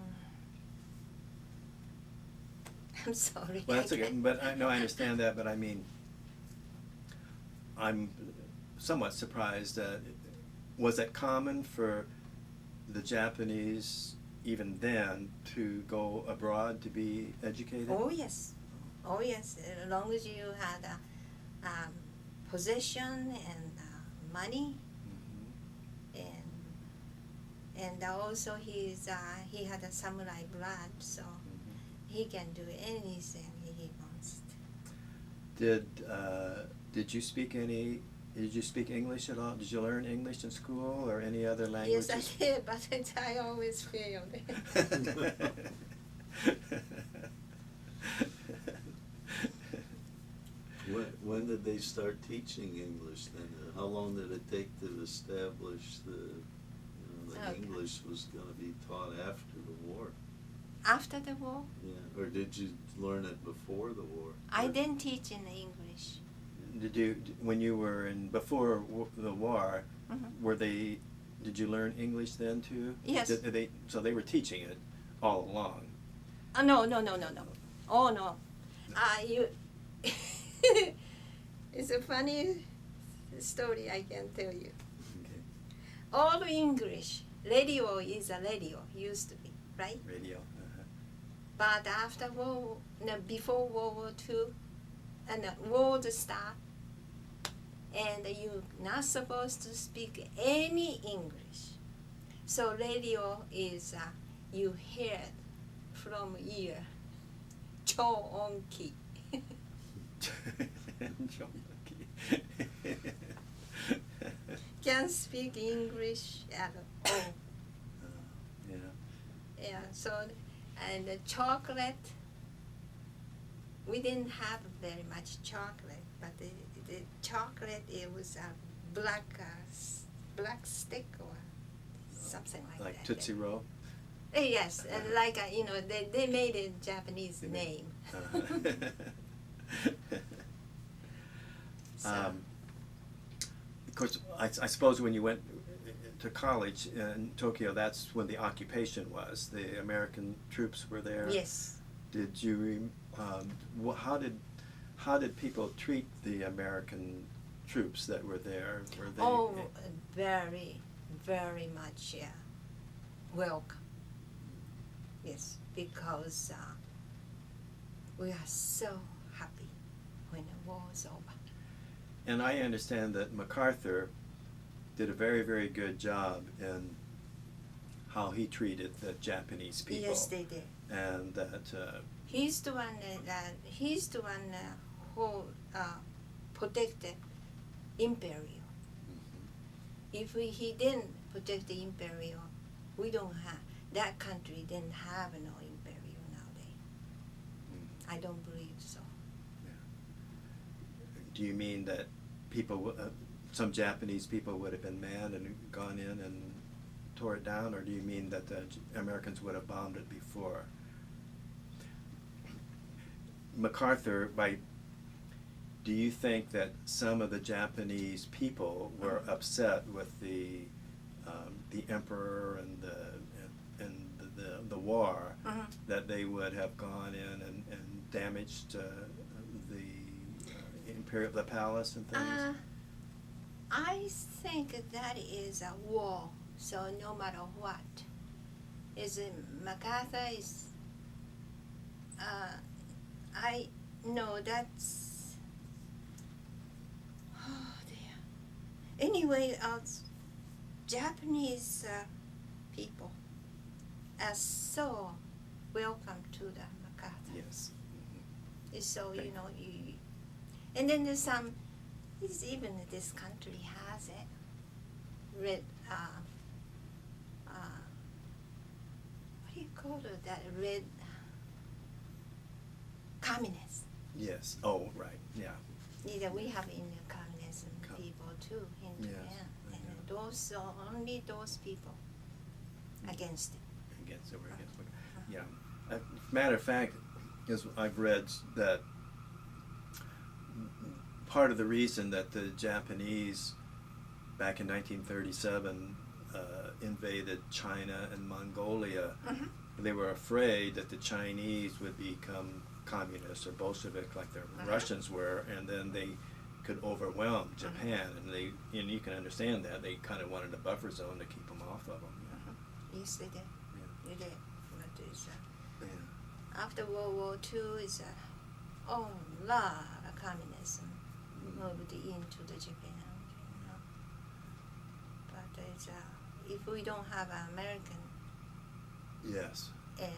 I'm sorry. Well, that's I okay. can't- But I understand that. But I mean, I'm somewhat surprised that was it common for the Japanese even then to go abroad to be educated? Oh yes, oh yes. As long as you had possession and money, Mhm. and also he had a samurai blood, so Mhm. he can do anything he wants. Did you speak any? Did you speak English at all? Did you learn English in school or any other languages? Yes, I did, but I always failed. When did they start teaching English then? How long did it take to establish that Okay. English was going to be taught after the war? After the war, Yeah. Or did you learn it before the war? I Or- didn't teach in English. Did you, when you were in before the war, Mhm. did you learn English then too? Yes. So they were teaching it all along. No. Oh no. You. It's a funny story I can tell you. Okay. All English. Radio is a radio, used to be, right? Radio. Uh-huh. But after war, no, before World War II, and the war start, and you're not supposed to speak any English. So radio is you hear it from ear, choonki. Can't speak English at all. Yeah. Yeah, so, and the chocolate, we didn't have very much chocolate, but the chocolate, it was a black stick or something like Like that. Tootsie Roll. Yes, and like, they made a Japanese They made- name. So- Of course, I suppose when you went to college in Tokyo, that's when the occupation was. The American troops were there. Yes. Did you? How did people treat the American troops that were there? Were they? Oh, very, very much, yeah. Welcome. Yes, because we are so happy when the war is over. And I understand that MacArthur did a very, very good job in how he treated the Japanese people. Yes, they did. And that. He's the one who protected Imperial. If he didn't protect the Imperial, we don't have, that country didn't have no Imperial nowadays. I don't believe so. Do you mean that people, some Japanese people would have been mad and gone in and tore it down, or do you mean that the Americans would have bombed it before? MacArthur, do you think that some of the Japanese people were upset with the emperor and the war, Mhm. that they would have gone in and damaged the palace and things? I think that is a war, so no matter what. MacArthur is, I know that's, oh dear. Anyway, Japanese people are so welcome to the Makata. Yes. It's so, Okay. you know, and then there's some, it's even this country has it, red, what do you call it, that red, communist. Yes. Oh, right. Yeah. Either we have Indian communism people too in Yes, Japan, I and know. those only those people against it. Against it. We're against it. Yeah. Matter of fact, is I've read that part of the reason that the Japanese back in 1937 invaded China and Mongolia, they were afraid that the Chinese would become communist or Bolshevik like the Russians were, and then they could overwhelm Japan, and you can understand that they kind of wanted a buffer zone to keep them off of them. Yes, they did. Yeah. They did. But it's, Yeah. after World War II, is a lot of communism moved into the Japan. You know. But it's, if we don't have an American, Yes. and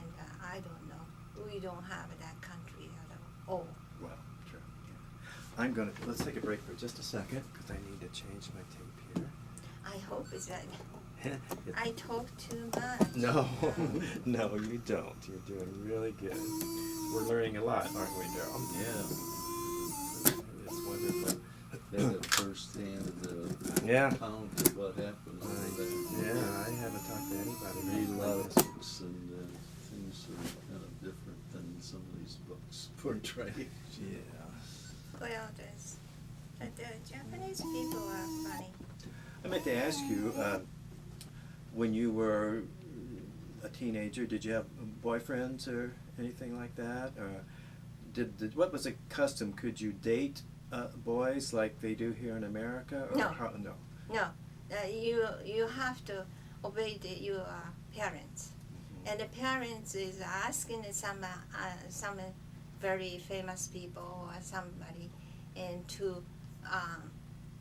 I don't know, we don't have that country at all. Well, true. Yeah. I'm gonna let's take a break for just a second because I need to change my tape I hope it's that here. I talk too much. No, no, you don't. You're doing really good. We're learning a lot, aren't we, Daryl? Yeah. It's wonderful. They had a first-hand Yeah. account of what happened over there. Yeah, I haven't talked to anybody. Read a lot of like this. books, and things are kind of different than some of these books portray. Yeah. Well, the Japanese people are funny. I meant to ask you, when you were a teenager, did you have boyfriends or anything like that, or what was the custom? Could you date boys like they do here in America? Or No. No. No, you have to obey your parents, and the parents is asking some very famous people or somebody, and to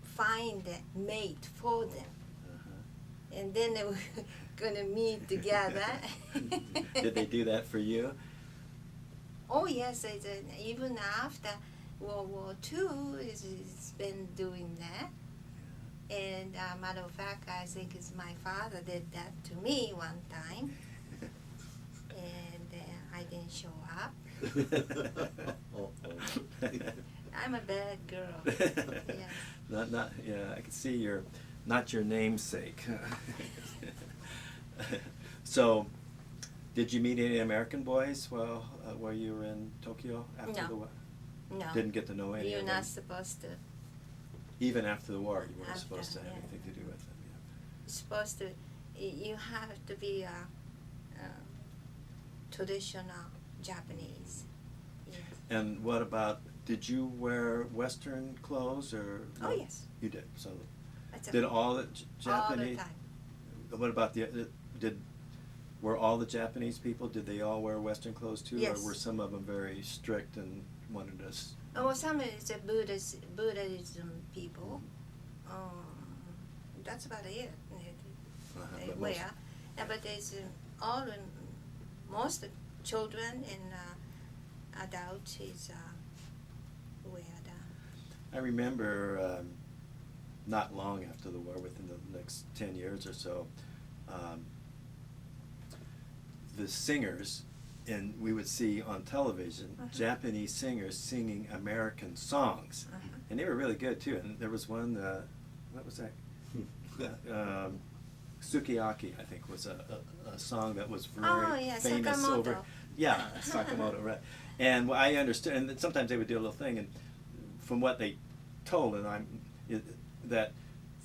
find a mate for them, and then they were gonna meet together. Did they do that for you? Oh yes, even after World War II, it's been doing that. And matter of fact, I think it's my father did that to me one time, and I didn't show up. I'm a bad girl. Yes. Not. Yeah, I can see you're not your namesake. So, did you meet any American boys while you were in Tokyo after No. the war? No. Didn't get to know any You're of them? not supposed to. Even after the war, you weren't After, supposed to have yeah. anything to do with them. Supposed to. You have to be traditional Japanese. Yes. Yeah. And what about? Did you wear Western clothes or? Oh yes. You did. So, That's did all the Japanese? All the time. What about were all the Japanese people? Did they all wear Western clothes too, Yes. or were some of them very strict and wanted us? Oh, some is the Buddhism people. That's about it. They but wear, most- but there's most children and adults is wear the. I remember not long after the war, within the next 10 years or so, the singers, and we would see on television Japanese singers singing American songs, and they were really good too. And there was one, what was that? Sukiyaki, I think, was a song that was very famous Sakamoto. over. Yeah, Sakamoto, right. And I understood, and sometimes they would do a little thing, and from what they told, that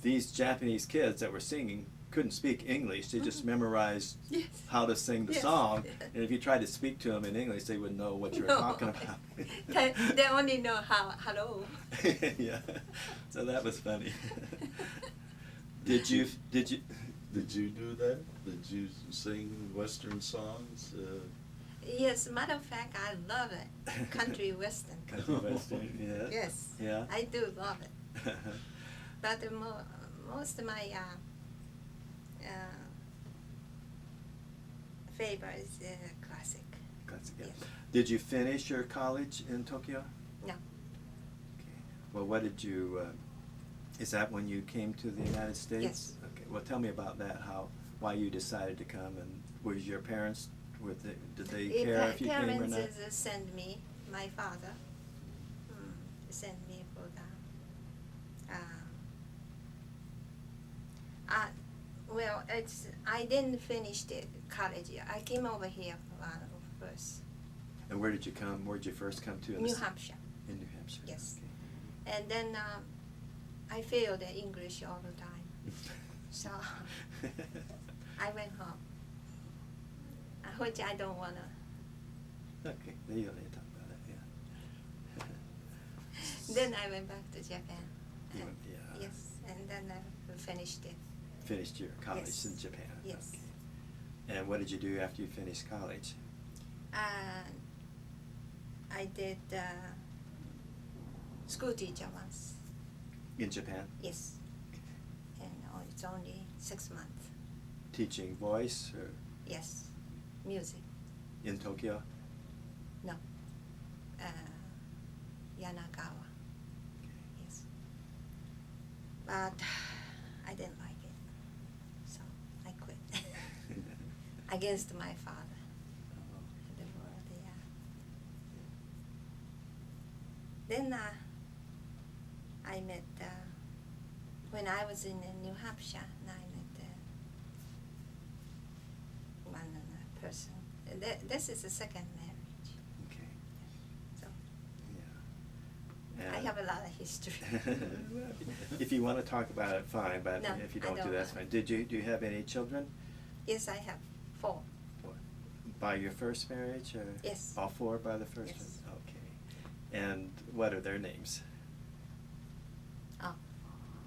these Japanese kids that were singing couldn't speak English. They just memorized Yes. how to sing the Yes. song, and if you tried to speak to them in English, they wouldn't know what you were No. talking about. They only know hello. Yeah, so that was funny. Did you? Did you do that? Did you sing Western songs? Yes, matter of fact, I love it. Country Western. Country Western, yeah. Yes. Yeah. I do love it. But most of my favorite is classic. Classic, yeah. Yes. Did you finish your college in Tokyo? No. Okay. Well, what did you? Is that when you came to the United States? Yes. Okay. Well, tell me about that. Why you decided to come, and was your parents? Did they care if you came or not? Parents sent me. My father sent me for the. Well, I didn't finish the college. I came over here first. And where did you come? Where did you first come to? New Hampshire. In New Hampshire. Yes. Okay. And then I failed the English all the time. So I went home, which I don't want to. Okay. Then you don't need to talk about it. Yeah. Then I went back to Japan. You went, yeah. Yes, and then I finished it. Finished your college Yes. in Japan. Yes. Okay. And what did you do after you finished college? I did school teacher once. In Japan? Yes. And it's only 6 months. Teaching voice or Yes. Music. in Tokyo? No. Yanagawa. Yes. But I didn't like it. So I quit. Against my father. The world, yeah. Then I met, when I was in New Hampshire, I met one person. This is the second marriage. Okay. So Yeah. I have a lot of history. If you want to talk about it, fine. But No, if you I don't, don't that's want. fine. Do you have any children? Yes, I have 4. By your first marriage, or Yes. all 4 by the first Yes. one? Okay. And what are their names?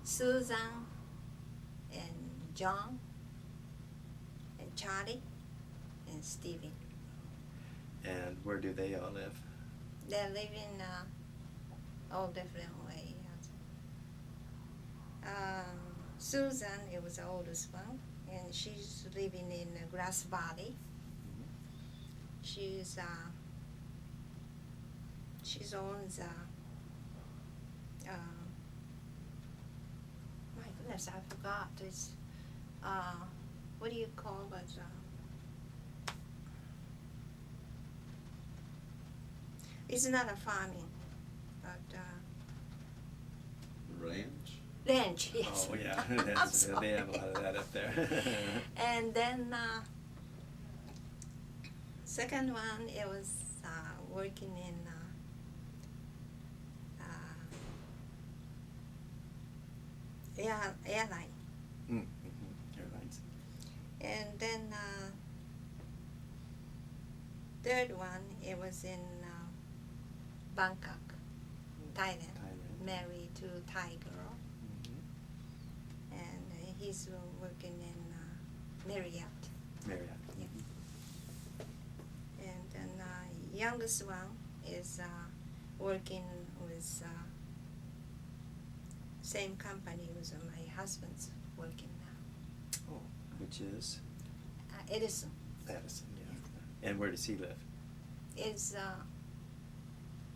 Susan and John and Charlie and Stevie. And where do they all live? They live in all different ways. Susan, it was the oldest one, and she's living in Grass Valley. She owns my goodness, I forgot. It's what do you call it? It's not a farming, but Ranch? ranch. Yes. Oh, yeah. I'm They have a sorry. lot of that up there. And then second one, it was working in airline. Airlines. And then third one, it was in Bangkok, Thailand. Married to Thai girl, and he's working in Marriott. Marriott. Yeah. And then youngest one is working with same company with my husband's working now. Oh, which is? Edison Edison, yeah. And where does he live? is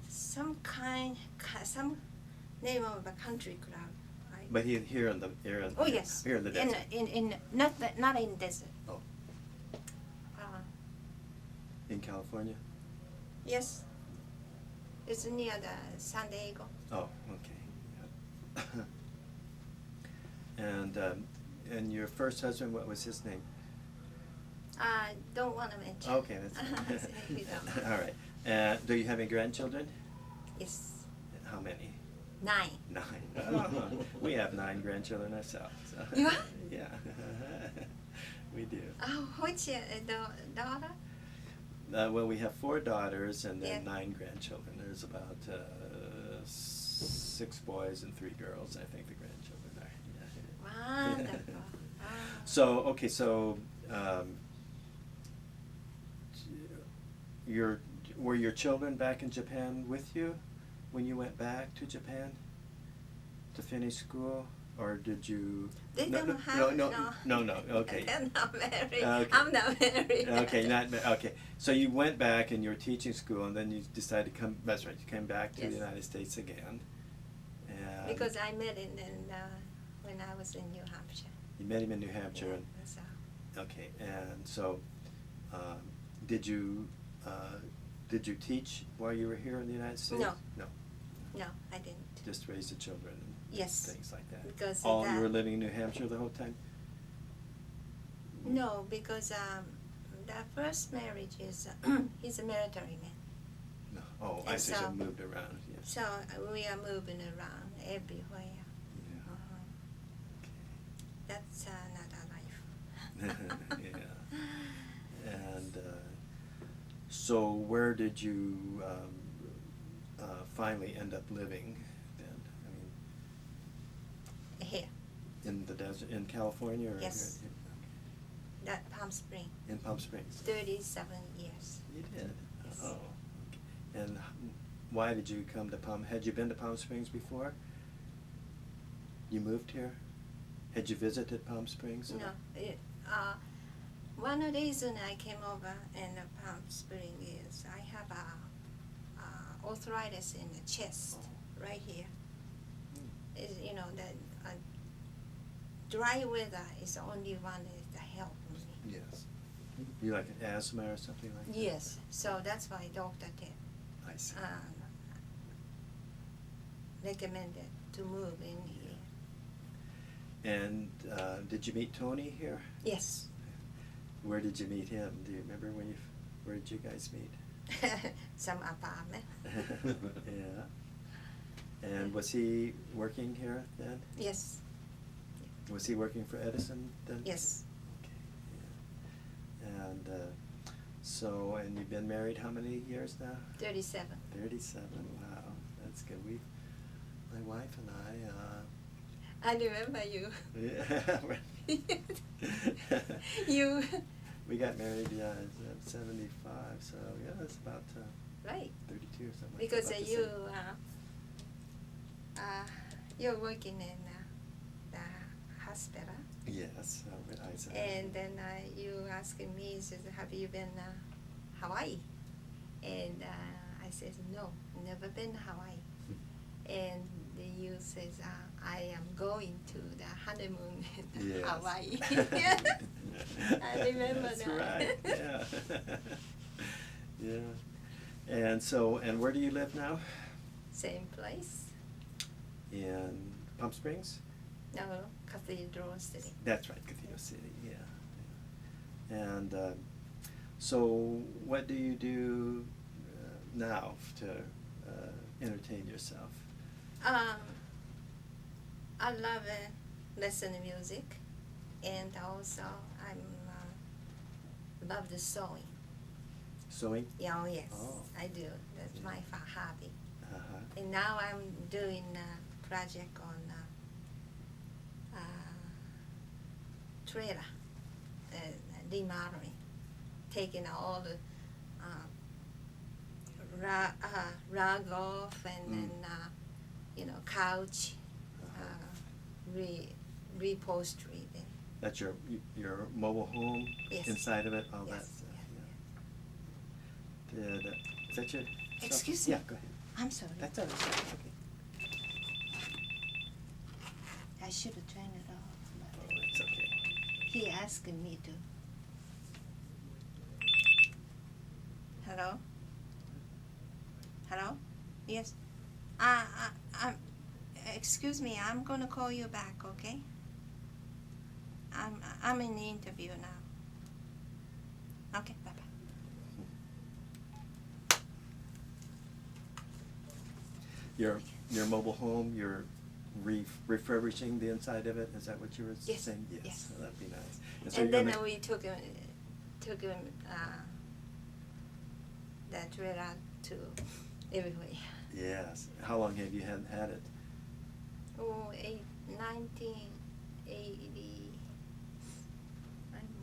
some name of a country club. But here in the Oh yes. here in the desert. In not in desert. Oh. In California? Yes. It's near the San Diego. Oh, okay. Yeah. And your first husband, what was his name? I don't want to mention. Okay, that's If you don't. all right. Do you have any grandchildren? Yes. How many? 9. 9. Oh, we have 9 grandchildren ourselves. So. You are? Yeah. We do. Oh, which daughter? Well, we have 4 daughters and then Yeah. 9 grandchildren. There's about 6 boys and 3 girls, I think the grandchildren are. Yeah. Wonderful. Oh. So, okay, were your children back in Japan with you when you went back to Japan to finish school? or did you? They no, don't have no. Okay. They're not married. Okay. I'm not married. Okay, okay. So you went back in your teaching school, and then you decided to come. That's right. You came back to Yes. the United States again. And Because I met him when I was in New Hampshire. you met him in New Hampshire. Yeah, And, so. okay, and so did you teach while you were here in the United States? No. No. No, I didn't. Just raise the children and Yes. things like that. Because All that, you were living in New Hampshire the whole time? No, because the first marriage is he's a military man. No. Oh, I And see. so- So moved around. Yes. So we are moving around everywhere. Yeah. Uh-huh. That's another life. Yeah. And so, where did you finally end up living then? I mean, Here, in the desert, in California, or Yes. here? that Palm Springs, In Palm Springs. 37 years. You did. Yes. Oh. Okay. And why did you come to Palm? Had you been to Palm Springs before? You moved here? Had you visited Palm Springs? at No, all? one of the reasons I came over in Palm Springs is I have arthritis in the chest, Oh. right here. Hmm. Is that dry weather is the only one that help me. Yes. You like an asthma or something like that? Yes, so that's why doctor I see. recommended to move in here. And did you meet Tony here? Yes. Where did you meet him? Do you remember where did you guys meet? Some apartment. Yeah. And was he working here then? Yes. Was he working for Edison then? Yes. Okay. Yeah. And and you've been married how many years now? 37. 37. Wow, that's good. My wife and I remember you. Yeah. You. We got married, at 75, so yeah, that's about Right. 32 or something. Because like that, you about you're working in the hospital, the same. Yes, with Isaac. and then you asking me, says, have you been Hawaii? And I says, no, never been Hawaii. And you says, I am going to the honeymoon in Yes. Hawaii. I remember That's that. right. Yeah. Yeah. And where do you live now? Same place? In Palm Springs? No, Cathedral City. That's right, Cathedral City. Yeah. And so, what do you do now to entertain yourself? I love listen to music, and also I'm love the sewing. Sewing? Yeah, oh yes, Oh. I do. That's Yeah. my hobby. Uh-huh. And now I'm doing a project on trailer, remodeling, taking all the rug off and Mm. then couch, reupholstery. That's your mobile home? Yes. Inside of it, all that Yes, stuff. yeah, Yeah. Is that your? Excuse stuff? me. Yeah, go ahead. I'm sorry. That's all right. Okay. I should have turned it off. Oh, But that's okay. he asking me to. Hello? Hello? Yes. Excuse me. I'm gonna call you back. Okay? I'm in the interview now. Okay. Bye bye. Your mobble home, you're refurbishing the inside of it. Is that what you were Yes, saying? yes. So that'd be nice. And so you're then gonna- we took him that trailer to everywhere. Yes. How long have you had it?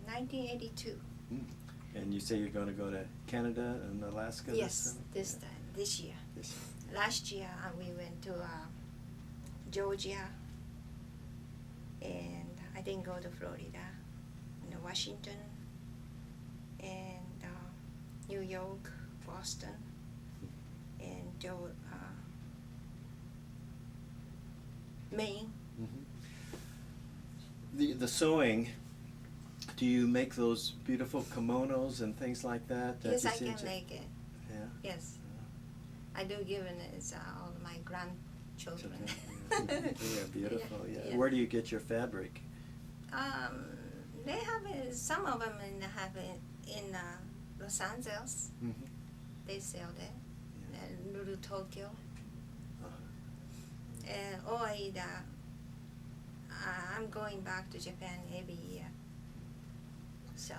1982. And you say you're going to go to Canada and Alaska? Yes, this this year. This year. Last year we went to Georgia, And I didn't go to Florida, and Washington, and New York, Boston, and Maine. Mm-hmm. The sewing, do you make those beautiful kimonos and things like that? Yes, you I see can in make it. Yeah. Yes. I do give it all my grandchildren. Yeah, beautiful. Yeah. Yeah. Where do you get your fabric? They have some of them have it in Los Angeles. Mm-hmm. They sell there. Yeah. Little Tokyo. Uh-huh. Or I'm going back to Japan every year. So.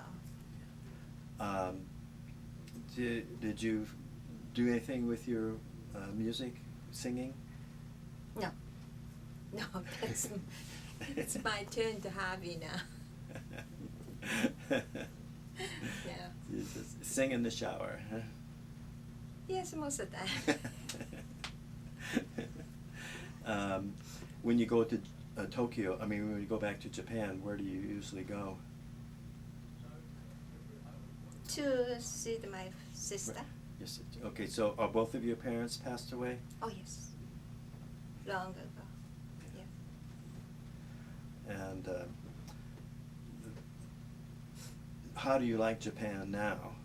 Did you do anything with your music, singing? No, it's my turn to hobby now. Yeah. You just sing in the shower, huh? Yes, most of the time. When you go to Tokyo, when you go back to Japan, where do you usually go? To see my sister. Right. Yes. Okay, so are both of your parents passed away? Oh yes, long ago. Yeah. And how do you like Japan now?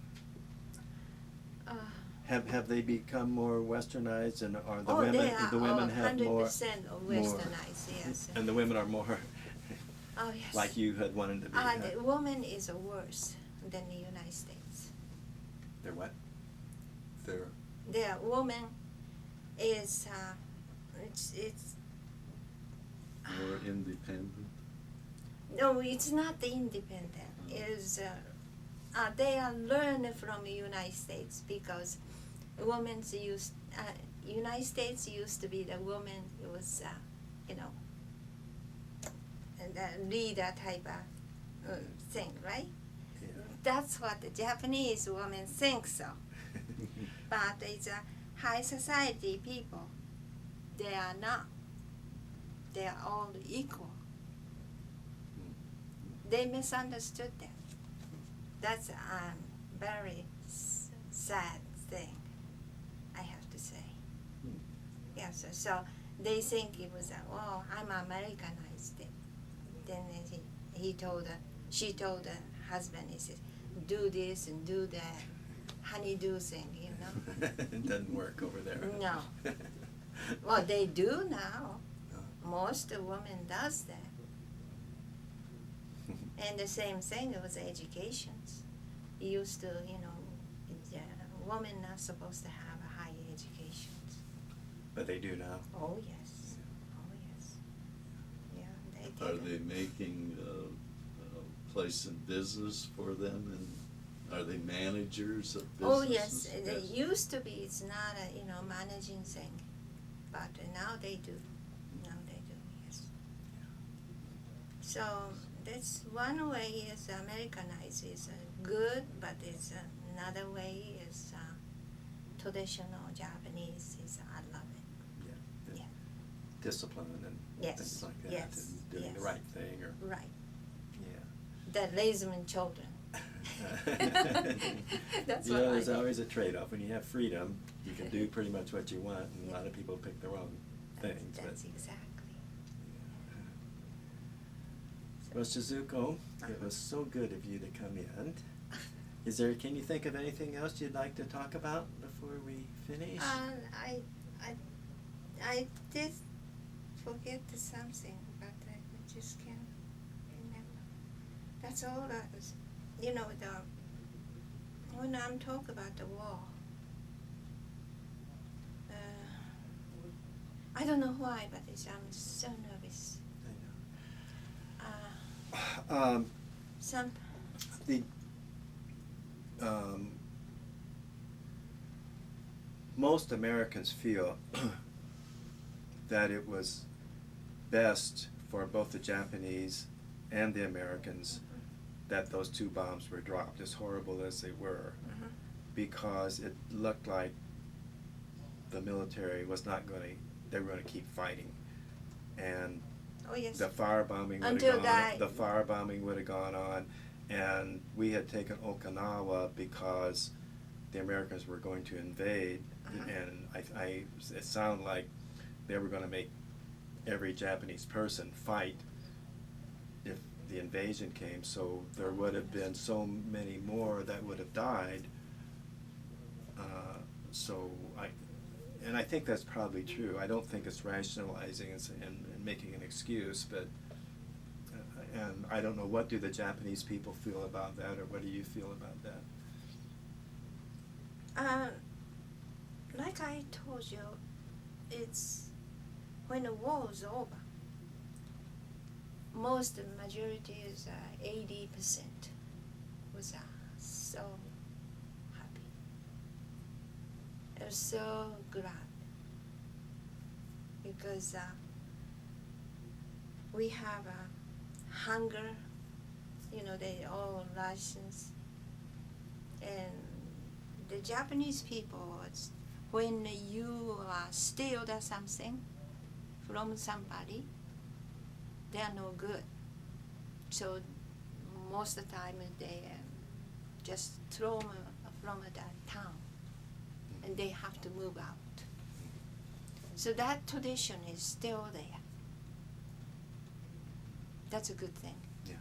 Have they become more westernized, and are the women they are the women have more 100% westernized? Yes. and the women are more Oh yes. like you had wanted to be? The woman is worse than the United States. They're what? The woman is it's More independent. no, it's not the independent. Is they are learned from the United States because women's United States used to be the woman who was the leader type of thing, right? Yeah. That's what the Japanese women think so. But it's high society people. They are not. They are all equal. They misunderstood that. That's a very sad thing, I have to say. Yes, so they think it was, I'm Americanized. Then she told her husband, he says, do this and do that, honeydew thing, It doesn't work over there. No. Well, they do now. Most women does that. And the same thing with education. You used to, women not supposed to have a higher education. But they do now. Oh yes, oh yes. Yeah, they did. Are they making a place in business for them, and are they managers of businesses? Oh yes, it used to be. It's not a managing thing, but now they do. Now they do. Yes. So that's one way is Americanized is good, but it's another way is traditional Japanese is I love it. Yeah. Yeah. Discipline and Yes, things like that, yes, and doing the yes. right thing, or Right. yeah. That raise them in children. That's what I there's do. always a trade-off. When you have freedom, you can do pretty much what you want, and a lot of people pick the wrong things. That's but, exactly. well, Shizuko, it was so good of you to come in. Can you think of anything else you'd like to talk about before we finish? I did forget something, but I just can't remember. That's all that was, when I'm talking about the war, I don't know why, but I'm so nervous. I know. Some most Americans feel that it was best for both the Japanese and the Americans that those two bombs were dropped, as horrible as they were, because it looked like the military was not going to, they were going to keep fighting. And Oh yes. the firebombing would Until have gone that- the firebombing would have gone on, and we had taken Okinawa because the Americans were going to invade, and it sounded like they were going to make every Japanese person fight if the invasion came, so there would have been so many more that would have died. And I think that's probably true. I don't think it's rationalizing and making an excuse, but and I don't know, what do the Japanese people feel about that, or what do you feel about that? Like I told you, it's when the war was over, most majority is 80% was so happy. I was so glad because we have hunger, they all rations, and the Japanese people, when you steal something from somebody, they are no good. So most of the time they just throw them from the town, and they have to move out. So that tradition is still there. That's a good thing. Yeah.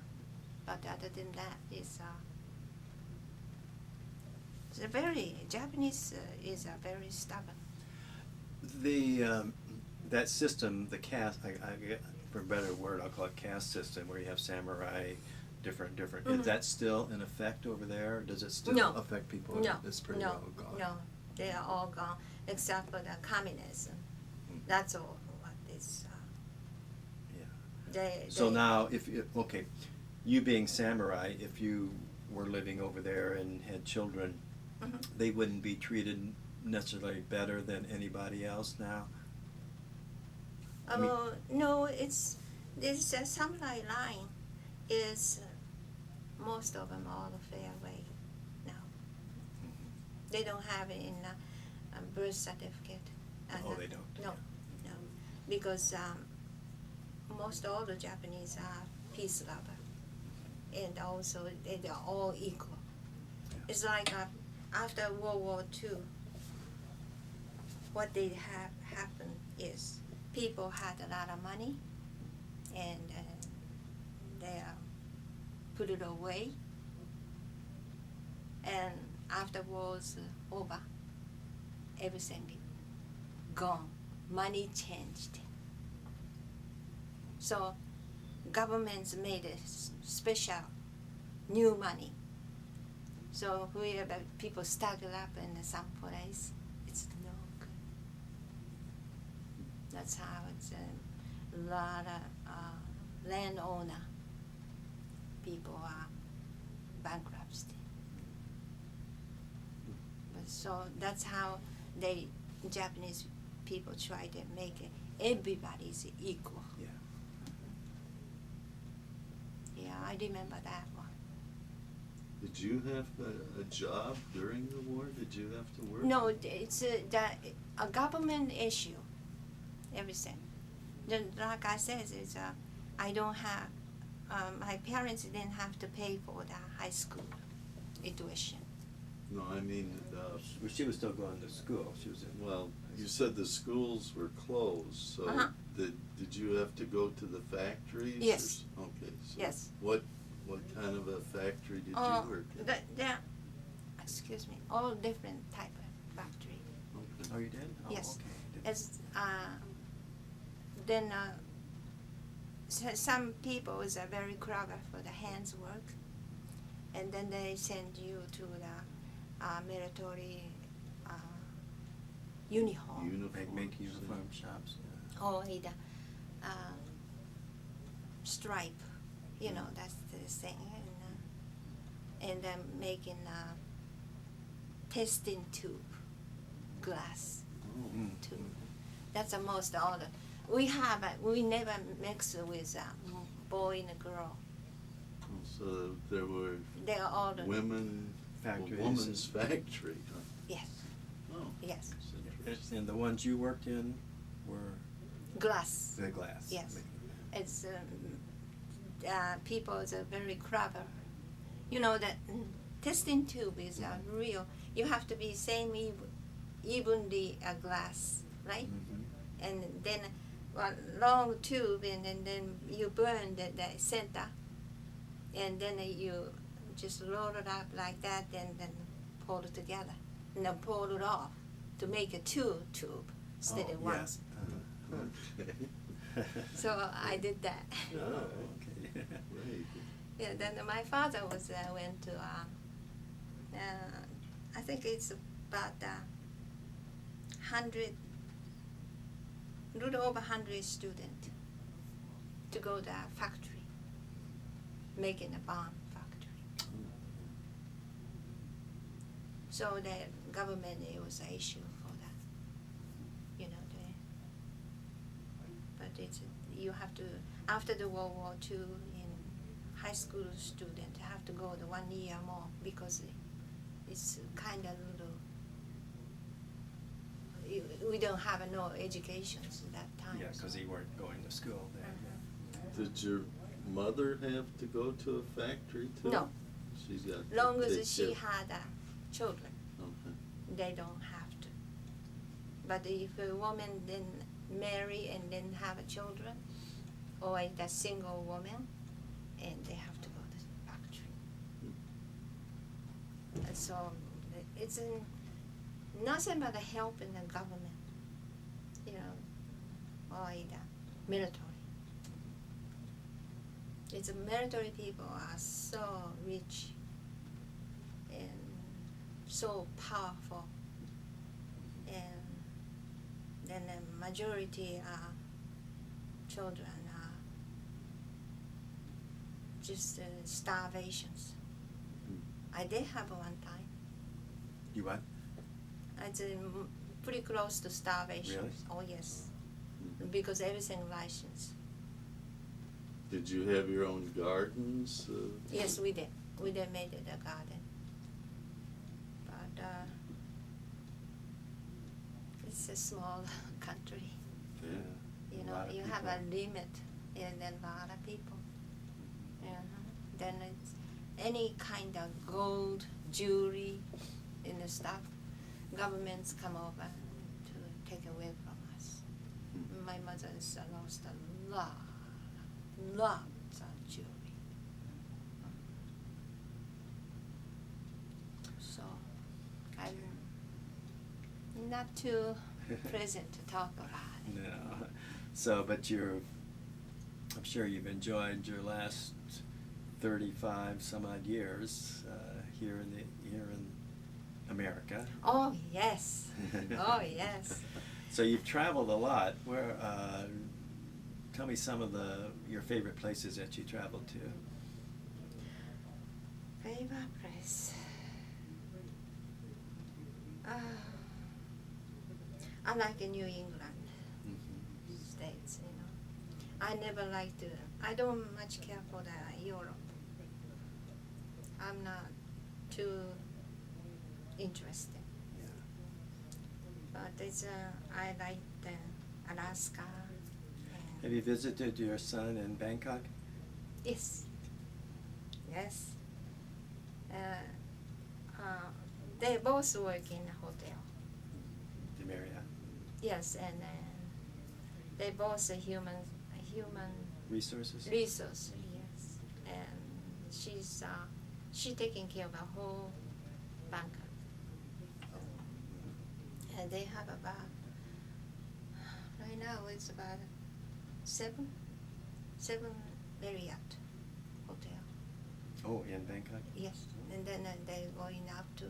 But other than that, it's Japanese is very stubborn. That system, the caste, for a better word, I'll call it caste system, where you have samurai, different. Mm-hmm. Is that still in effect over there? Does it still No. affect people? No, It's pretty no, well gone. no, they are all gone except for the communism. Mm. That's all what is. Yeah. So now, okay, you being samurai, if you were living over there and had children, Mhm. they wouldn't be treated necessarily better than anybody else now? I mean- No, this samurai line is most of them all fair way now. They don't have it in birth certificate. Oh, they don't? No, no, because most all the Japanese are peace lover, and also they're all equal. It's like after World War II, what they have happened is people had a lot of money, and they put it away. And after war's over, everything gone. Money changed. So governments made a special new money. So wherever people stagger up in some place, it's no good. That's how it's a lot of landowner people are bankruptcy. But so that's how Japanese people try to make it. Everybody's equal. Yeah. Yeah, I remember that one. Did you have a job during the war? Did you have to work? No, it's a government issue. Everything. Like I said, it's I don't have. My parents didn't have to pay for the high school tuition. No, I mean, Well, she was still going to school. She was in. well, you said the schools were closed, so Uh-huh. did you have to go to the factories? Yes. Okay. So Yes. What kind of a factory did you work in? Excuse me, all different type of factory. Okay. Oh, you did? Oh, Yes. okay. It's then some people is very clever for the hands work, and then they send you to the military uniform. Make uniform shops. Or either stripe, that's the thing, and then making testing tube, glass Oh. Mm. tube. That's the most all the we never mix with boy and girl. So there were They are all the women, Factories. a woman's factory, huh? yes, Oh. yes, That's interesting. And the ones you worked in were glass. the glass. Yes. it's people are very clever. You know that testing tube is real. You have to be same evenly glass, right? Mm-hmm. And then long tube, and then you burn the center, and then you just roll it up like that, and then pull it together, and then pull it off to make a two tube instead of one. Yes. Okay. So I did that. Oh, okay. right. Yeah. Then my father went to I think it's about 100, little over 100 students to go to a factory, making a bomb factory. So the government, it was an issue for that, you know. But it's, you have to, after the World War II, in high school student have to go the 1 year more because it's kind of little, we don't have no education at that time. Yeah, because you weren't going to school then. Did your mother have to go to a factory too? No. She's got to Long take as she care- had children, Okay. they don't have to. But if a woman then marry and then have children, or a single woman, and they have to go to the factory. And so it's nothing but a help in the government, you know, or the military. It's military people are so rich and so powerful, and then the majority are children are just starvations. I did have one time. You what? It's pretty close to starvation. Really? Oh yes, Mhm. because everything licensed. Did you have your own gardens? Yes, we did. We did made it a garden. But it's a small country. Yeah. You A know, lot of you have a people. limit, and then a lot of people. Then it's any kind of gold, jewelry, and the stuff. Governments come over to take away from us. Mhm. My mother has lost a lots of jewelry. So I'm not too pleasant to talk about it. No. So, but I'm sure you've enjoyed your last 35 some odd years here in America. Oh yes, oh yes. So you've traveled a lot. Where? Tell me some of your favorite places that you traveled to. Favorite place. I like in New England states. You know, I never liked to. I don't much care for the Europe. I'm not too interested. Yeah. But it's I like Alaska. Have you visited your son in Bangkok? Yes. Yes. They both work in a hotel. The Marriott. Yes, and they both a human Resources? resource. Yes, and she taking care of the whole Bangkok. And they have about, right now it's about seven Marriott hotel. Oh, in Bangkok? Yes, and then they're going up to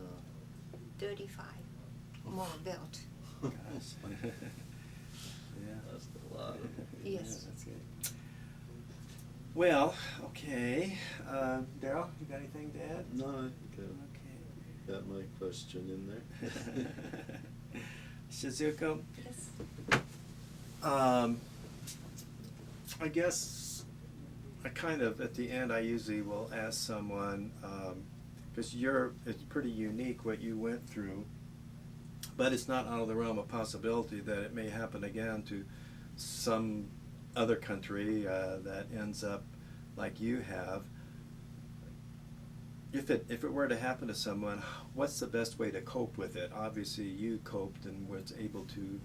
35 more built. Gosh. Yeah. That's a lot. Yes. Yeah, that's good. Well, okay. Daryl, you got anything to add? No, I think Okay. I got my question in there. Shizuko, Yes. I guess I kind of, at the end, I usually will ask someone, because it's pretty unique what you went through, but it's not out of the realm of possibility that it may happen again to some other country that ends up like you have, if it were to happen to someone, what's the best way to cope with it? Obviously, you coped and was able to.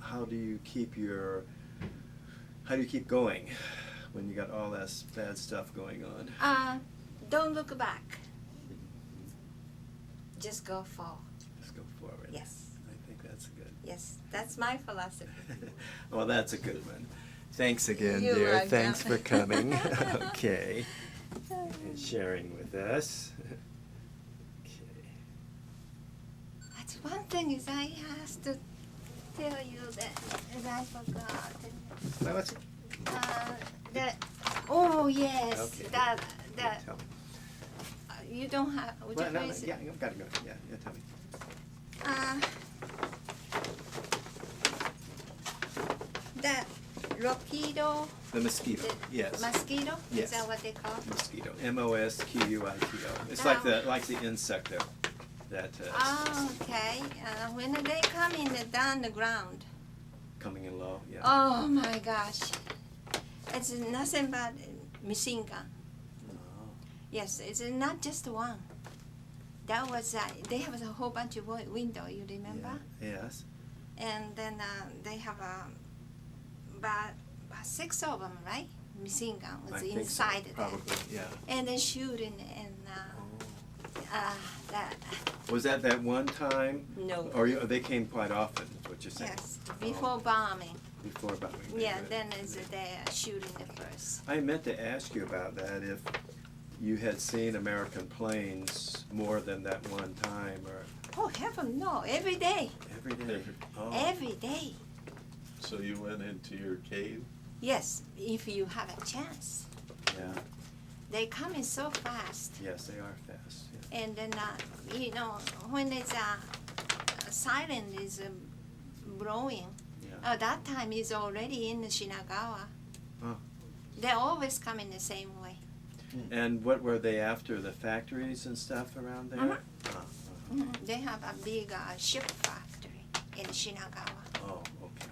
How do you keep going when you got all that bad stuff going on? Don't look back. Just go forward. Just go forward. Yes. I think that's good. Yes, that's my philosophy. Well, that's a good one. Thanks again, You're dear. welcome. Thanks for coming. Okay. And sharing with us. Okay. That's one thing is I have to tell you that and I forgot. Well, what's it? Oh yes, Okay. that Tell me. you don't have. Would Well, you no, please? yeah, I've got to go. Yeah, tell me. That Rockido. The mosquito. The Yes. Mosquito. Yes. Is that what they call? Mosquito. Mosquito. It's like the insect that Oh, okay. When they come in down the ground. coming in low. Yeah. Oh my gosh. It's nothing but machine gun. Oh. Yes, it's not just one. That was, they have a whole bunch of window, you remember? Yeah. Yes. And then they have about 6 of them, right? Machine gun was I think inside so. of Probably. that. Yeah. And then shooting and that. Was that one time? No. Or they came quite often, is what you're saying? Yes, before bombing. Before bombing. Yeah, Good. then is they're shooting the first. I meant to ask you about that, if you had seen American planes more than that one time, or Oh, heaven, no, every day. every day? Oh. Every day. So you went into your cave? Yes, if you have a chance. Yeah. They come in so fast. Yes, they are fast. Yeah. And then, when it's siren is blowing, Yeah. that time is already in Shinagawa. Oh. They always come in the same way. And what were they after? The factories and stuff around there? Uh-huh. They have a big ship factory in Shinagawa. Oh, okay.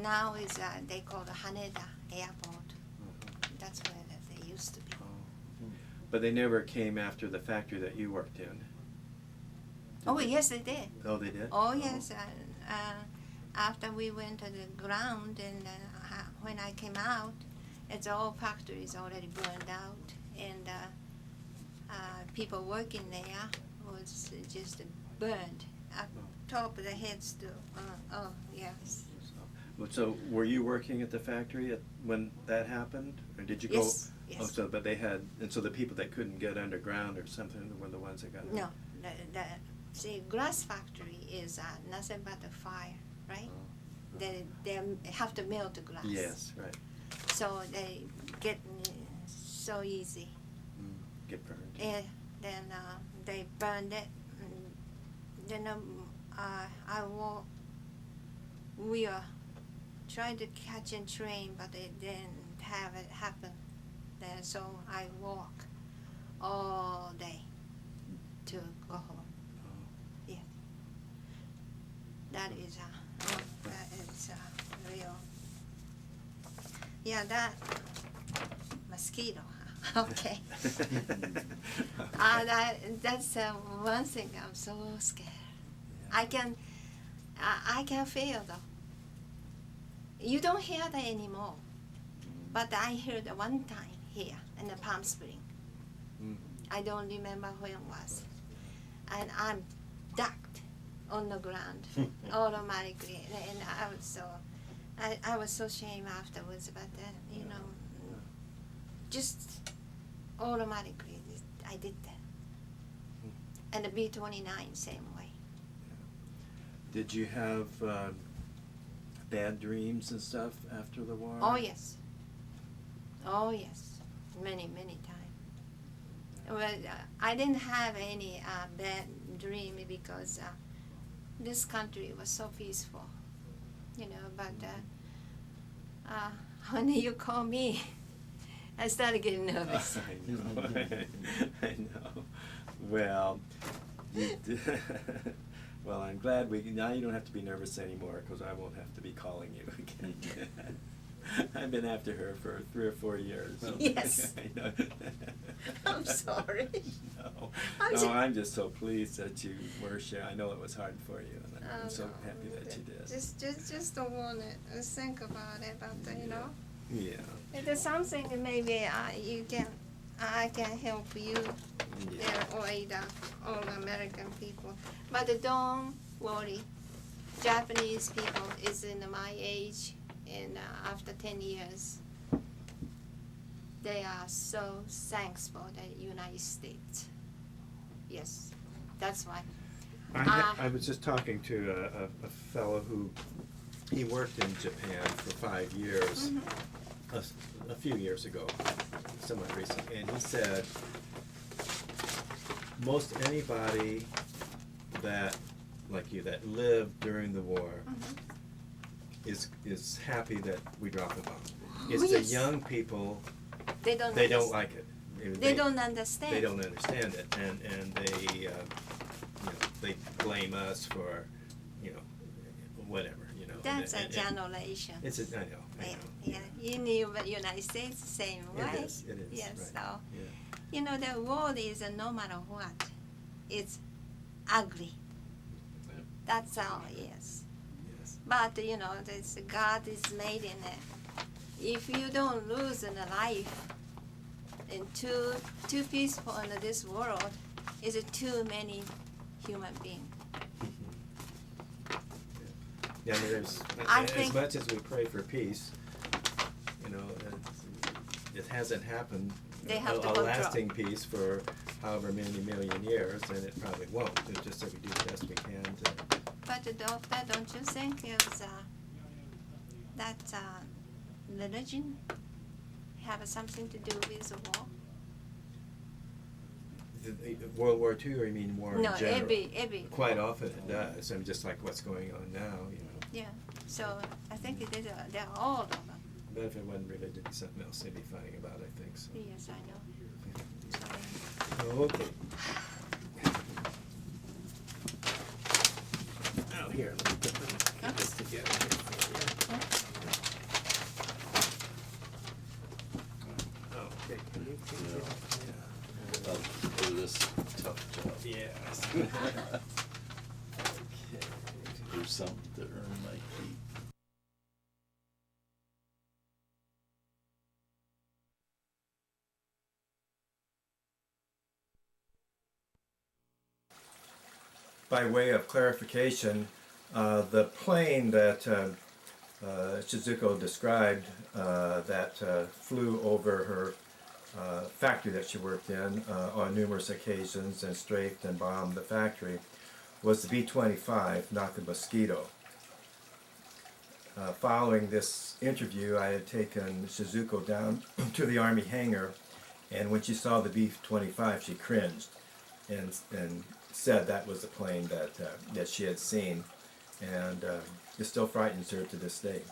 Now is they call the Haneda Airport. Mhm. That's where they used to be. Oh. But they never came after the factory that you worked in? Oh, yes, they did. Oh, they did? Oh, yes. After we went to the ground and when I came out, it's all factories already burned out. And people working there was just burned up top of the heads too. Oh, yes. So were you working at the factory when that happened? Or did you go? Yes, yes. Oh, so, but they had, and so the people that couldn't get underground or something were the ones that got. No, see, glass factory is nothing but a fire, right? Oh. They have to melt the glass. Yes, right. So they get so easy. Get burned. And then they burned it. And then we are trying to catch a train, but it didn't have it happen. Then so I walk all day to go home. Oh. Yeah. That is real. Yeah, that mosquito. Okay. That's one thing I'm so scared. Yeah. I can feel though. You don't hear that anymore, but I heard one time here in the Palm Spring. Mm. I don't remember when it was, and I'm ducked on the ground automatically, and I was so ashamed afterwards, but just automatically I did that. And the B-29 same way. Did you have bad dreams and stuff after the war? Oh yes. Oh yes, many times. Well, I didn't have any bad dream because this country was so peaceful, but when you call me, I started getting nervous. I know. I know. Well, Well, I'm glad now you don't have to be nervous anymore because I won't have to be calling you again. I've been after her for 3 or 4 years. Yes. I know. I'm sorry. No, I'm I'm just so pleased that you were sharing. I know it was hard for you, and I'm so happy that you did. Just don't want to think about it, but you know. Yeah. It is something that maybe I can help you there or all American people. But don't worry. Japanese people is in my age, and after 10 years, they are so thankful that United States. Yes, that's why. I was just talking to a fellow who he worked in Japan for 5 years. A few years ago, somewhat recent, and he said most anybody that, like you, that lived during the war is happy that we dropped the bomb. It's the young people, they don't like it. They don't understand. They don't understand it, and they you know, they blame us for, you know, whatever, you know. That's a generation. I know. Yeah, you knew the United States the same way. It is. Yes, right. so Yeah. you know the world is no matter what, it's ugly. Yeah. That's all. Yes, Yes. but you know, this God is made in it. If you don't lose in the life, and too peaceful in this world, is too many human beings. Yeah, I mean, there's, I as think- much as we pray for peace, you know, it hasn't happened, They have to a control. lasting peace for however many million years, and it probably won't. It's just that we do the best we can to. But doctor, don't you think is that religion have something to do with the war? World War II, or you mean war No, in general? every. Quite often it does. I mean, just like what's going on now, you know. Yeah. So I think they're all of them. But if it wasn't religion, it'd be something else they'd be fighting about, I think. So. Yes, I know. So, Oh, okay. Oh, here, let me get this together here for you. Okay, can you I'll do this tough job. Yes. Do something to earn my keep. By way of clarification, the plane that Shizuko described that flew over her factory that she worked in on numerous occasions and strafed and bombed the factory was the B-25, not the Mosquito. Following this interview, I had taken Shizuko down to the Army hangar, and when she saw the B-25, she cringed and said that was the plane that she had seen, and it still frightens her to this day.